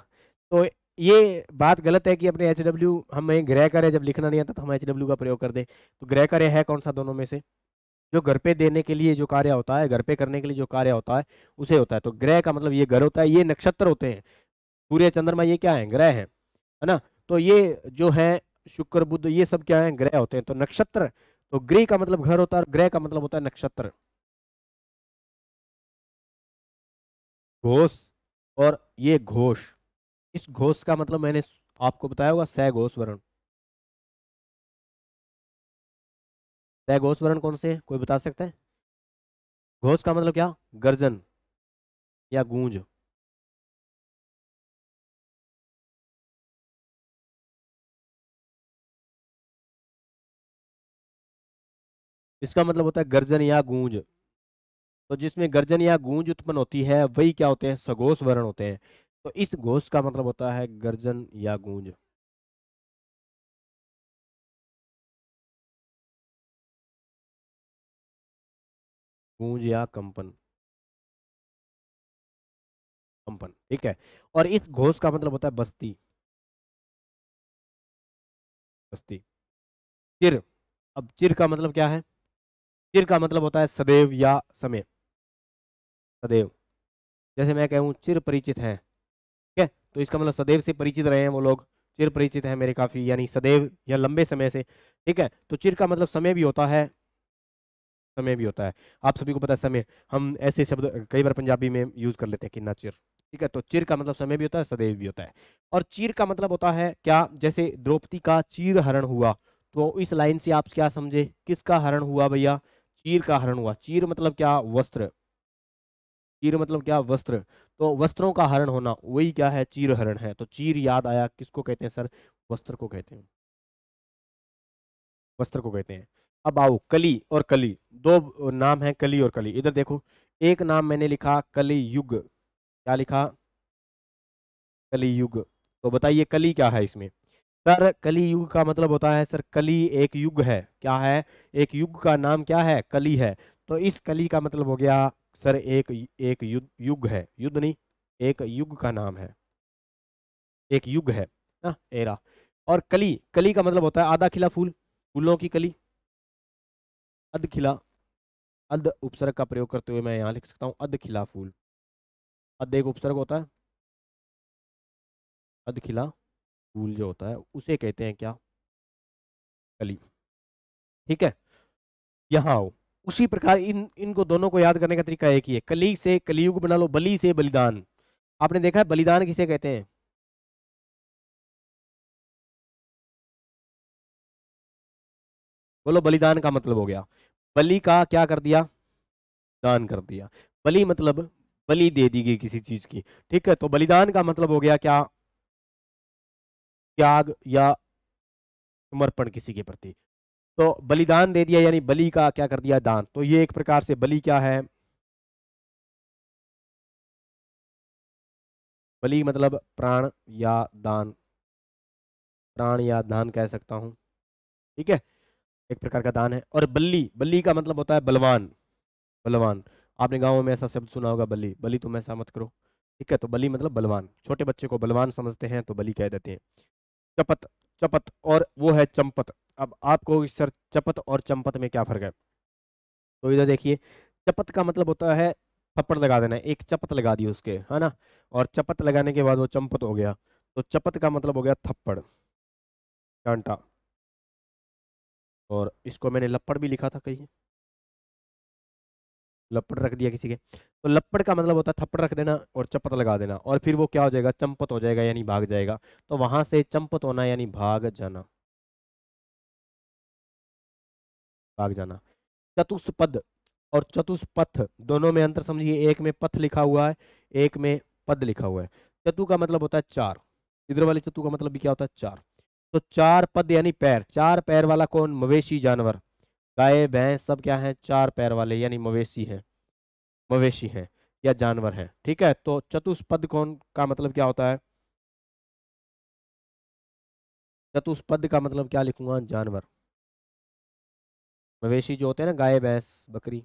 तो ये बात गलत है कि अपने HW, हमें ग्रह कार्य जब लिखना नहीं आता तो हम HW का प्रयोग कर दें। तो ग्रह कार्य है कौन सा दोनों में से? जो घर पे देने के लिए जो कार्य होता है, घर पे करने के लिए जो कार्य होता है, उसे होता है। तो ग्रह का मतलब ये घर होता है, ये नक्षत्र होते हैं। सूर्य चंद्रमा ये क्या है? ग्रह है ना। तो ये जो है शुक्र बुध, ये सब क्या है? ग्रह होते हैं। तो नक्षत्र, तो गृह का मतलब घर होता है और ग्रह का मतलब होता है नक्षत्र। घोष और ये घोष, इस घोष का मतलब मैंने आपको बताया होगा, सघोष वर्ण। सघोष वर्ण कौन से हैं? कोई बता सकता है? घोष का मतलब क्या? गर्जन या गूंज। इसका मतलब होता है गर्जन या गूंज। तो जिसमें गर्जन या गूंज उत्पन्न होती है वही क्या होते हैं? सघोष वर्ण होते हैं। तो इस घोष का मतलब होता है गर्जन या गूंज। गूंज या कंपन, कंपन, ठीक है। और इस घोष का मतलब होता है बस्ती, बस्ती। चिर, अब चिर का मतलब क्या है? चिर का मतलब होता है सदैव या समय, सदैव। जैसे मैं कहूँ चिर परिचित है, ठीक है, तो इसका मतलब सदैव से परिचित रहे हैं वो लोग, चिर परिचित है मेरे काफी, यानी सदैव या लंबे समय से। ठीक है, तो चिर का मतलब समय भी होता है, समय भी होता है। आप सभी को पता है समय, हम ऐसे शब्द कई बार पंजाबी में यूज कर लेते हैं, किन्ना चिर। ठीक है, तो चिर का मतलब समय भी होता है, सदैव भी होता है। और चीर का मतलब होता है क्या? जैसे द्रौपदी का चीर हरण हुआ, तो इस लाइन से आप क्या समझे? किसका हरण हुआ भैया? चीर का हरण हुआ। चीर मतलब क्या? वस्त्र। चीर मतलब क्या? वस्त्र। तो वस्त्रों का हरण होना वही क्या है? चीर हरण है। तो चीर याद आया, किसको कहते हैं सर? वस्त्र को कहते हैं, वस्त्र को कहते हैं। अब आओ कली और कली, दो नाम है कली और कली। इधर देखो, एक नाम मैंने लिखा कली युग, क्या लिखा? कली युग। तो बताइए कली क्या है इसमें? सर कली युग का मतलब होता है सर, कली एक युग है। क्या है? एक युग का नाम क्या है? कली है। तो इस कली का मतलब हो गया सर एक, एक युग है, युद्ध नहीं, एक युग का नाम है, एक युग है ना, एरा। और कली, कली का मतलब होता है आधा खिला फूल, फूलों की कली, अध खिला। अध उपसर्ग का प्रयोग करते हुए मैं यहाँ लिख सकता हूँ अध खिला फूल। अध एक उपसर्ग होता है, अध खिला फूल जो होता है उसे कहते हैं क्या? कली। ठीक है, यहाँ आओ। उसी प्रकार इन इनको दोनों को याद करने का तरीका एक ही है, कली से कलियुग बना लो, बलि से बलिदान। आपने देखा है बलिदान किसे कहते हैं? बोलो, बलिदान का मतलब हो गया, बलि का क्या कर दिया? दान कर दिया। बलि मतलब बलि दे दी गई किसी चीज की। ठीक है, तो बलिदान का मतलब हो गया क्या? त्याग या समर्पण किसी के प्रति। तो बलिदान दे दिया यानी बलि का क्या कर दिया? दान। तो ये एक प्रकार से बलि क्या है? बलि मतलब प्राण या दान, प्राण या दान कह सकता हूं। ठीक है, एक प्रकार का दान है। और बल्ली, बल्ली का मतलब होता है बलवान, बलवान। आपने गाँव में ऐसा शब्द सुना होगा, बल्ली, बल्ली तुम ऐसा मत करो। ठीक है, तो बलि मतलब बलवान, छोटे बच्चे को बलवान समझते हैं तो बलि कह देते हैं। चपत, चपत और वो है चंपत। अब आपको सर चपत और चंपत में क्या फर्क है? तो इधर देखिए, चपत का मतलब होता है थप्पड़ लगा देना, एक चपत लगा दी उसके, है ना। और चपत लगाने के बाद वो चंपत हो गया। तो चपत का मतलब हो गया थप्पड़, डांटा। और इसको मैंने लपड़ भी लिखा था कहीं, लपड़ रख दिया किसी के। तो लपड़ का मतलब होता है थप्पड़ रख देना और चपत लगा देना, और फिर वो क्या हो जाएगा? चंपत हो जाएगा, यानी भाग जाएगा। तो वहां से चंपत होना यानी भाग जाना, भाग जाना। चतुष्पद और चतुष्पथ दोनों में अंतर समझिए, एक में पथ लिखा हुआ है, एक में पद लिखा हुआ है। चतु का मतलब होता है चार, इधर वाले चतु का मतलब भी क्या होता है? चार। तो चार पद यानी पैर, चार पैर वाला कौन? मवेशी जानवर, गाय भैंस सब क्या है? चार पैर वाले, यानी मवेशी है, मवेशी है या जानवर है। ठीक है, तो चतुष्पद कौन का मतलब क्या होता है? चतुष्पद का मतलब क्या लिखूंगा? जानवर। मवेशी जो होते हैं ना, गाय भैंस बकरी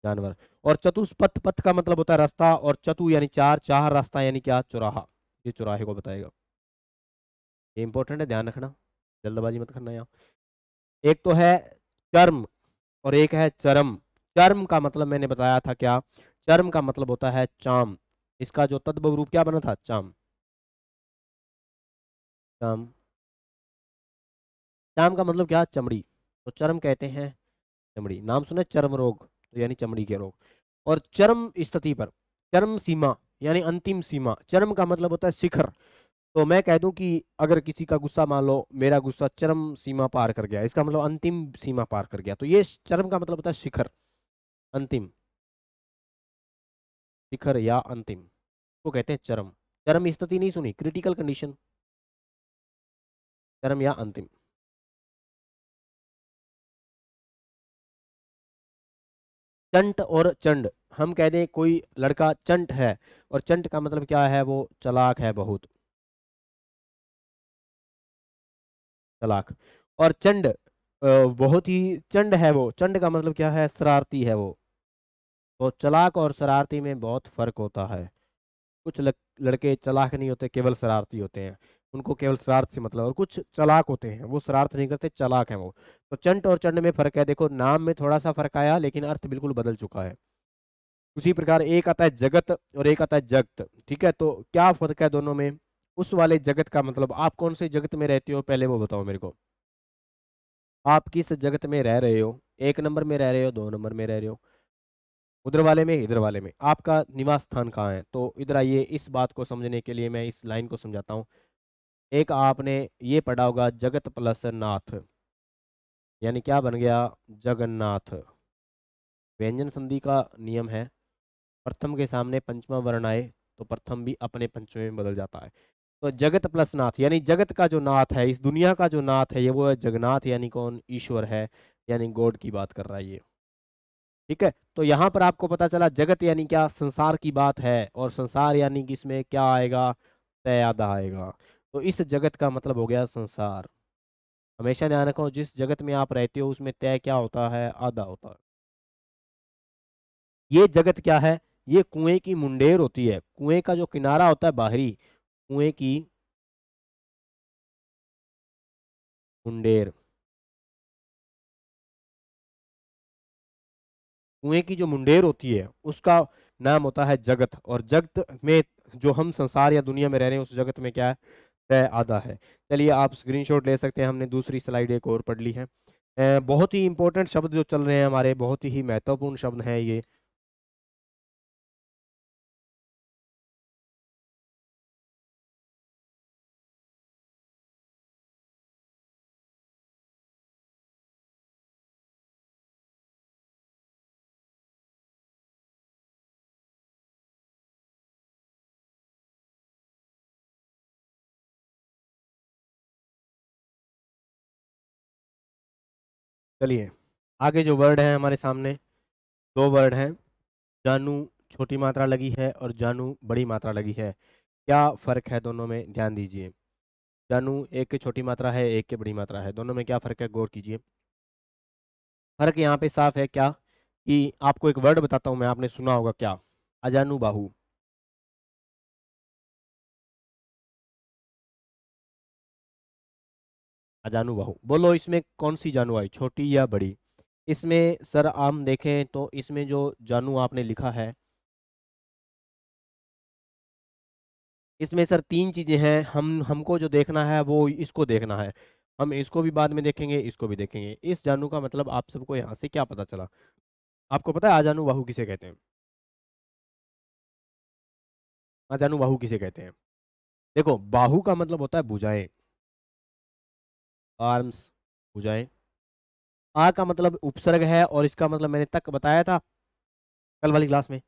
जानवर। और चतुष्पथ, पथ का मतलब होता है रास्ता, और चतु यानी चार, चार रास्ता यानी क्या, चौराहा। ये चौराहे को बताएगा। ये इंपॉर्टेंट है, ध्यान रखना, जल्दबाजी मत करना यहाँ। एक तो है चर्म और एक है चरम। चर्म का मतलब मैंने बताया था क्या, चर्म का मतलब होता है चाम। इसका जो तद्भव रूप क्या बना था, चाम। चाम, चाम का मतलब क्या, चमड़ी। तो चर्म कहते हैं चमड़ी। नाम सुने, चर्म रोग, तो यानी चमड़ी के रोग। और चरम स्थिति पर, चरम सीमा यानी अंतिम सीमा। चरम का मतलब होता है शिखर। तो मैं कह दूं कि अगर किसी का गुस्सा, मान लो मेरा गुस्सा चरम सीमा पार कर गया, इसका मतलब अंतिम सीमा पार कर गया, तो ये चरम का मतलब होता है शिखर, अंतिम, शिखर या अंतिम, तो कहते हैं चरम। चरम स्थिति नहीं सुनी, क्रिटिकल कंडीशन, चरम या अंतिम। चंट और चंड, हम कह दें कोई लड़का चंट है, और चंट का मतलब क्या है, वो चालाक है बहुत, चालाक। और चंड बहुत ही चंड है वो, चंड का मतलब क्या है, शरारती है वो। तो चालाक और शरारती में बहुत फर्क होता है। कुछ लड़के चालाक नहीं होते, केवल शरारती होते हैं, उनको केवल शरारत से मतलब। और कुछ चालाक होते हैं, वो शरारत नहीं करते, चालाक हैं वो। तो चंट और चंड में फर्क है, देखो नाम में थोड़ा सा फर्क आया, लेकिन अर्थ बिल्कुल बदल चुका है। उसी प्रकार एक आता है जगत और एक आता है जगत, ठीक है। तो क्या फर्क है दोनों में, उस वाले जगत का मतलब, आप कौन से जगत में रहते हो पहले वो बताओ मेरे को। आप किस जगत में रह रहे हो, एक नंबर में रह रहे हो, दो नंबर में रह रहे हो, उधर वाले में, इधर वाले में, आपका निवास स्थान कहाँ है। तो इधर आइए, इस बात को समझने के लिए मैं इस लाइन को समझाता हूँ। एक आपने ये पढ़ा होगा, जगत प्लस नाथ, यानी क्या बन गया, जगन्नाथ। व्यंजन संधि का नियम है, प्रथम के सामने पंचमा वर्ण आए तो प्रथम भी अपने पंचमे में बदल जाता है। तो जगत प्लस नाथ यानी जगत का जो नाथ है, इस दुनिया का जो नाथ है, ये वो है जगन्नाथ, यानी कौन, ईश्वर है, यानी गॉड की बात कर रहा है ये, ठीक है। तो यहाँ पर आपको पता चला जगत यानी क्या, संसार की बात है, और संसार यानी कि इसमें क्या आएगा, तय आधा आएगा। तो इस जगत का मतलब हो गया संसार। हमेशा ध्यान रखो, जिस जगत में आप रहते हो उसमें तय क्या होता है, आधा होता है। ये जगत क्या है, ये कुएं की मुंडेर होती है, कुएं का जो किनारा होता है बाहरी, कुएं की मुंडेर, कुएं की जो मुंडेर होती है उसका नाम होता है जगत। और जगत में जो हम संसार या दुनिया में रह रहे हैं, उस जगत में क्या है, तय आधा है। चलिए आप स्क्रीनशॉट ले सकते हैं, हमने दूसरी स्लाइड एक और पढ़ ली है। बहुत ही इंपॉर्टेंट शब्द जो चल रहे हैं हमारे, बहुत ही महत्वपूर्ण शब्द हैं ये। चलिए आगे जो वर्ड है हमारे सामने, दो वर्ड हैं, जानू छोटी मात्रा लगी है और जानू बड़ी मात्रा लगी है। क्या फर्क है दोनों में, ध्यान दीजिए। जानू एक की छोटी मात्रा है, एक की बड़ी मात्रा है, दोनों में क्या फर्क है, गौर कीजिए। फर्क यहाँ पे साफ है क्या, कि आपको एक वर्ड बताता हूँ मैं, आपने सुना होगा क्या, अजानु बाहु। अजानु बाहु बोलो, इसमें कौन सी जानू आई, छोटी या बड़ी। इसमें सर हम देखें तो इसमें जो जानू आपने लिखा है, इसमें सर तीन चीजें हैं, हमको जो देखना है वो इसको देखना है। हम इसको भी बाद में देखेंगे, इसको भी देखेंगे। इस जानू का मतलब आप सबको यहाँ से क्या पता चला, आपको पता है आजानु बाहु किसे कहते हैं, आजानु बाहु किसे कहते हैं। देखो बाहु का मतलब होता है भुजाएं, आर्म्स, भुजाएं। आ का मतलब उपसर्ग है, और इसका मतलब मैंने तक बताया था कल वाली क्लास में,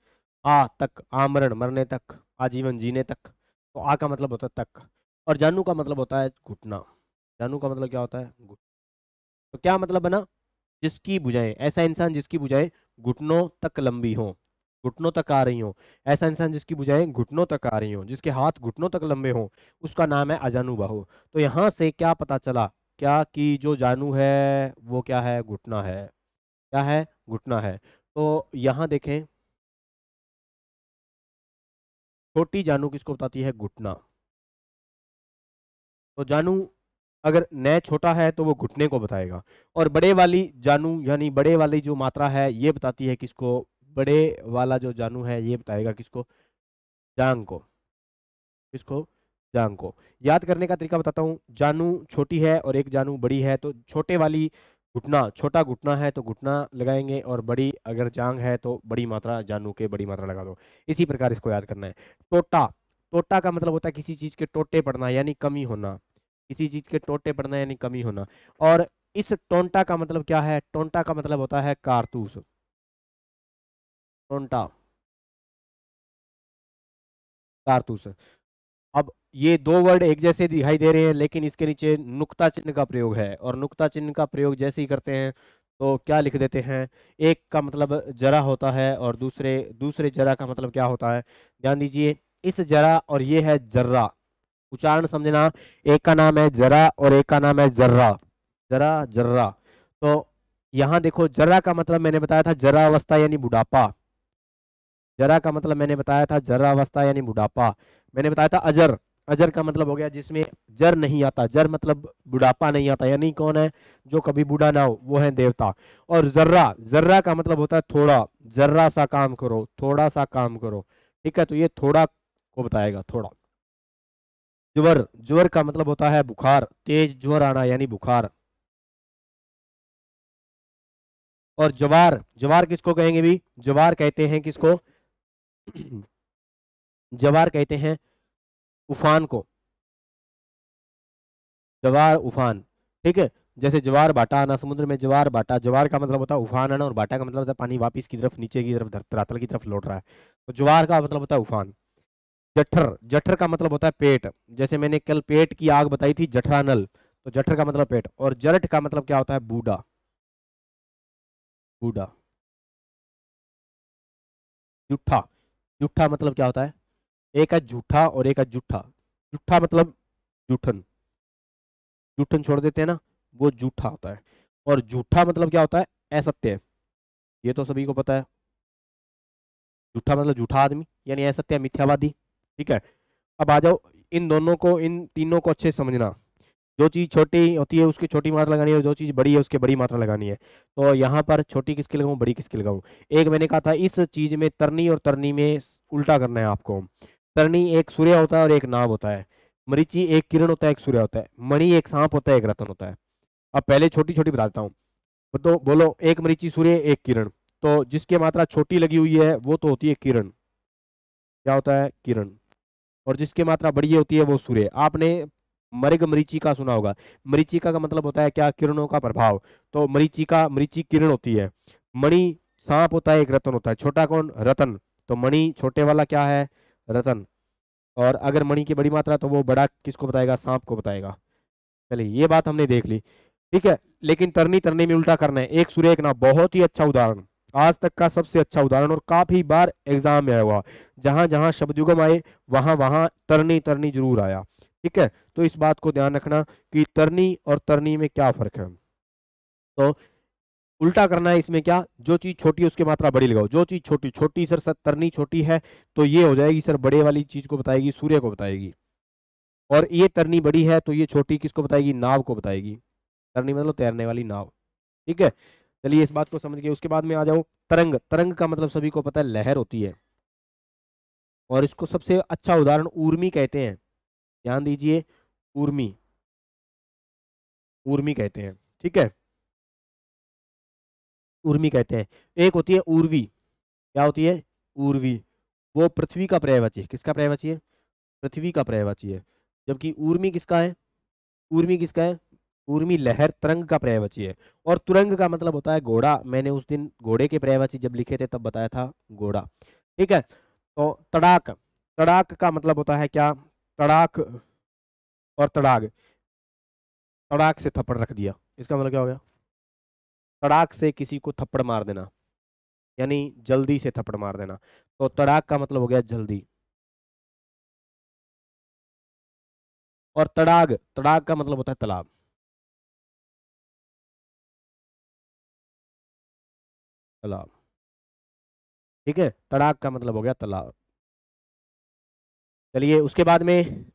आ तक, आमरण मरने तक, आजीवन जीने तक। तो आ का मतलब होता है तक। और जानू का मतलब होता है घुटना। जानू का मतलब क्या होता है, तो क्या मतलब बना, जिसकी भुजाएं, ऐसा इंसान जिसकी भुजाएं घुटनों तक लंबी हों, घुटनों तक आ रही हों। ऐसा इंसान जिसकी भुजाएं घुटनों तक आ रही हों, जिसके हाथ घुटनों तक लंबे हों, उसका नाम है अजानुबाहु। तो यहाँ से क्या पता चला, क्या कि जो जानू है वो क्या है, घुटना है। क्या है, घुटना है। तो यहाँ देखें, छोटी जानू किसको बताती है, घुटना। तो जानू अगर न छोटा है तो वो घुटने को बताएगा, और बड़े वाली जानू यानी बड़े वाली जो मात्रा है ये बताती है किसको, बड़े वाला जो जानू है ये बताएगा किसको, जांग को। किसको, जांग को। याद करने का तरीका बताता हूँ, जानू छोटी है और एक जानू बड़ी है, तो छोटे वाली घुटना, छोटा घुटना है तो घुटना लगाएंगे, और बड़ी अगर जांग है तो बड़ी मात्रा जानू के बड़ी मात्रा लगा दो। इसी प्रकार इसको याद करना है। टोटा, टोटा का मतलब होता है किसी चीज के टोटे पड़ना यानी कमी होना, किसी चीज के टोटे पड़ना यानी कमी होना। और इस टोंटा का मतलब क्या है, टोंटा का मतलब होता है कारतूस। टोंटा, कारतूस। अब ये दो वर्ड एक जैसे दिखाई दे रहे हैं, लेकिन इसके नीचे नुक्ता चिन्ह का प्रयोग है, और नुक्ता चिन्ह का प्रयोग जैसे ही करते हैं तो क्या लिख देते हैं, एक का मतलब जरा होता है और दूसरे दूसरे जरा का मतलब क्या होता है। ध्यान दीजिए, इस जरा और ये है जर्रा, उच्चारण समझना। एक का नाम है जरा और एक का नाम है जर्रा, जरा जर्रा। तो यहाँ देखो, जरा का मतलब मैंने बताया था जरा अवस्था यानी बुढ़ापा, जरा का मतलब मैंने बताया था जरा अवस्था यानी बुढ़ापा। मैंने बताया था अजर, अजर का मतलब हो गया जिसमें जर नहीं आता, जर मतलब बुढ़ापा नहीं आता, यानी कौन है, जो कभी बूढ़ा ना हो, वो है देवता। और जर्रा, जर्रा का मतलब होता है थोड़ा, जर्रा सा काम करो, थोड़ा सा काम करो। ठीक है, तो ये थोड़ा को बताएगा, थोड़ा। ज्वर, ज्वर का मतलब होता है बुखार, तेज ज्वर आना यानी बुखार। और जवार, जवार किसको कहेंगे भी, जवार कहते हैं किसको, जवार कहते हैं उफान को, जवार उफान। ठीक है, जैसे ज्वार भाटा आना, समुद्र में ज्वार भाटा, ज्वार का मतलब होता है उफान आना, और भाटा का मतलब होता है पानी वापस की तरफ, नीचे की तरफ, धरातल की तरफ लौट रहा है। तो ज्वार का मतलब होता है उफान। जठर, जठर का मतलब होता है पेट, जैसे मैंने कल पेट की आग बताई थी, जठरानल, तो जठर का मतलब पेट। और जरठ का मतलब क्या होता है, बूढ़ा, बूढ़ा। जूठा, जूठा मतलब क्या होता है, एक है जूठा और एक है जूठा। जूठा मतलब जूठन, जूठन छोड़ देते हैं ना, वो जूठा होता है। और जूठा मतलब क्या होता है, असत्य, ये तो सभी को पता है। झूठा मतलब झूठा आदमी यानी असत्य, मिथ्यावादी। ठीक है, अब आ जाओ, इन दोनों को, इन तीनों को अच्छे से समझना। जो चीज छोटी होती है उसकी छोटी मात्रा लगानी है, और जो चीज बड़ी है उसके बड़ी मात्रा लगानी है। तो यहाँ पर छोटी किसकी लगाऊं, बड़ी किसकी लगाऊं। एक मैंने कहा था इस चीज में तरनी और तरनी में उल्टा करना है आपको। तरनी एक सूर्य होता है और एक नाव होता है, मरीचि एक किरण होता है एक सूर्य होता है, मणि एक सांप होता है एक रतन होता है। अब पहले छोटी छोटी बता देता हूँ। तो बोलो, एक मरीचि सूर्य एक किरण, तो जिसकी मात्रा छोटी लगी हुई है वो तो होती है किरण, क्या होता है, किरण। और जिसकी मात्रा बड़ी होती है वो सूर्य। आपने मृग मरीचिका सुना होगा, मरीचिका का मतलब होता है क्या, किरणों का प्रभाव। तो मरीचिका, मरीचि किरण होती है। मणि सांप होता है एक रतन होता है, छोटा कौन, रतन। तो मणि छोटे वाला क्या है, रतन। और अगर मणि की बड़ी मात्रा तो वो बड़ा किसको बताएगा, सांप को बताएगा। चलिए ये बात हमने देख ली। ठीक है, लेकिन तरनी तरनी में उल्टा करना है, एक सूर्य एक नाव, बहुत ही अच्छा उदाहरण, आज तक का सबसे अच्छा उदाहरण, और काफी बार एग्जाम में आया हुआ। जहां जहां शब्द युगम आए वहां वहां तरनी तरनी जरूर आया। ठीक है, तो इस बात को ध्यान रखना कि तरनी और तरनी में क्या फर्क है। तो उल्टा करना है इसमें, क्या, जो चीज छोटी है उसकी मात्रा बड़ी लगाओ, जो चीज छोटी, छोटी सर, तरनी छोटी है तो ये हो जाएगी सर, बड़े वाली चीज को बताएगी, सूर्य को बताएगी। और ये तरनी बड़ी है तो ये छोटी किसको बताएगी, नाव को बताएगी। तरनी मतलब तैरने वाली नाव। ठीक है, चलिए इस बात को समझ गए। उसके बाद में आ जाओ तरंग, तरंग का मतलब सभी को पता है लहर होती है, और इसको सबसे अच्छा उदाहरण ऊर्मी कहते हैं। ध्यान दीजिए, ऊर्मी, ऊर्मी कहते हैं। ठीक है, ऊर्मी कहते हैं। एक होती है ऊर्वी, क्या होती है, ऊर्वी, वो पृथ्वी का पर्यायवाची है, किसका पर्यायवाची है, पृथ्वी का पर्यायवाची है। जबकि ऊर्मी किसका है, ऊर्मी किसका है, ऊर्मी लहर तरंग का पर्यायवाची है। और तुरंग का मतलब होता है घोड़ा, मैंने उस दिन घोड़े के पर्यायवाची जब लिखे थे तब बताया था, घोड़ा। ठीक है, तो तड़ाक, तड़ाक का मतलब होता है क्या, तड़ाक और तड़ाक, तड़ाक से थप्पड़ रख दिया, इसका मतलब क्या हो गया, तड़ाक से किसी को थप्पड़ मार देना, यानी जल्दी से थप्पड़ मार देना। तो तड़ाक का मतलब हो गया जल्दी। और तड़ाग, तड़ाग का मतलब होता है तालाब। तालाब। ठीक है, तड़ाक का मतलब हो गया तालाब। चलिए उसके बाद में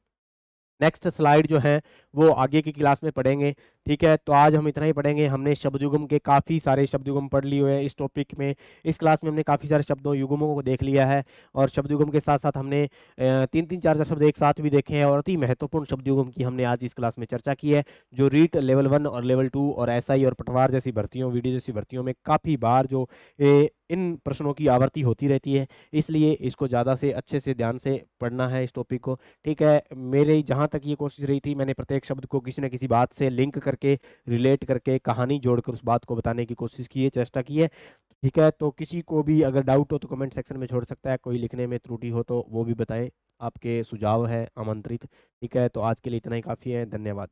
नेक्स्ट स्लाइड जो है वो आगे की क्लास में पढ़ेंगे। ठीक है, तो आज हम इतना ही पढ़ेंगे। हमने शब्द युग्म के काफ़ी सारे शब्द युग्म पढ़ लिए हुए हैं इस टॉपिक में। इस क्लास में हमने काफ़ी सारे शब्दों युग्मों को देख लिया है, और शब्द युग्म के साथ साथ हमने तीन तीन चार चार शब्द एक साथ भी देखे हैं, और अति महत्वपूर्ण शब्द युग्म की हमने आज इस क्लास में चर्चा की है, जो रीट लेवल 1 और लेवल 2 और एसआई और पटवार जैसी भर्तियों, वीडियो जैसी भर्तियों में काफ़ी बार जो इन प्रश्नों की आवृत्ति होती रहती है, इसलिए इसको ज़्यादा से अच्छे से ध्यान से पढ़ना है इस टॉपिक को। ठीक है, मेरे जहाँ तक ये कोशिश रही थी, मैंने प्रत्येक शब्द को किसी न किसी बात से लिंक करके, रिलेट करके, कहानी जोड़कर उस बात को बताने की कोशिश की है, चेष्टा की है। ठीक है, तो किसी को भी अगर डाउट हो तो कमेंट सेक्शन में छोड़ सकता है, कोई लिखने में त्रुटि हो तो वो भी बताएं, आपके सुझाव है आमंत्रित। ठीक है, तो आज के लिए इतना ही काफ़ी है, धन्यवाद।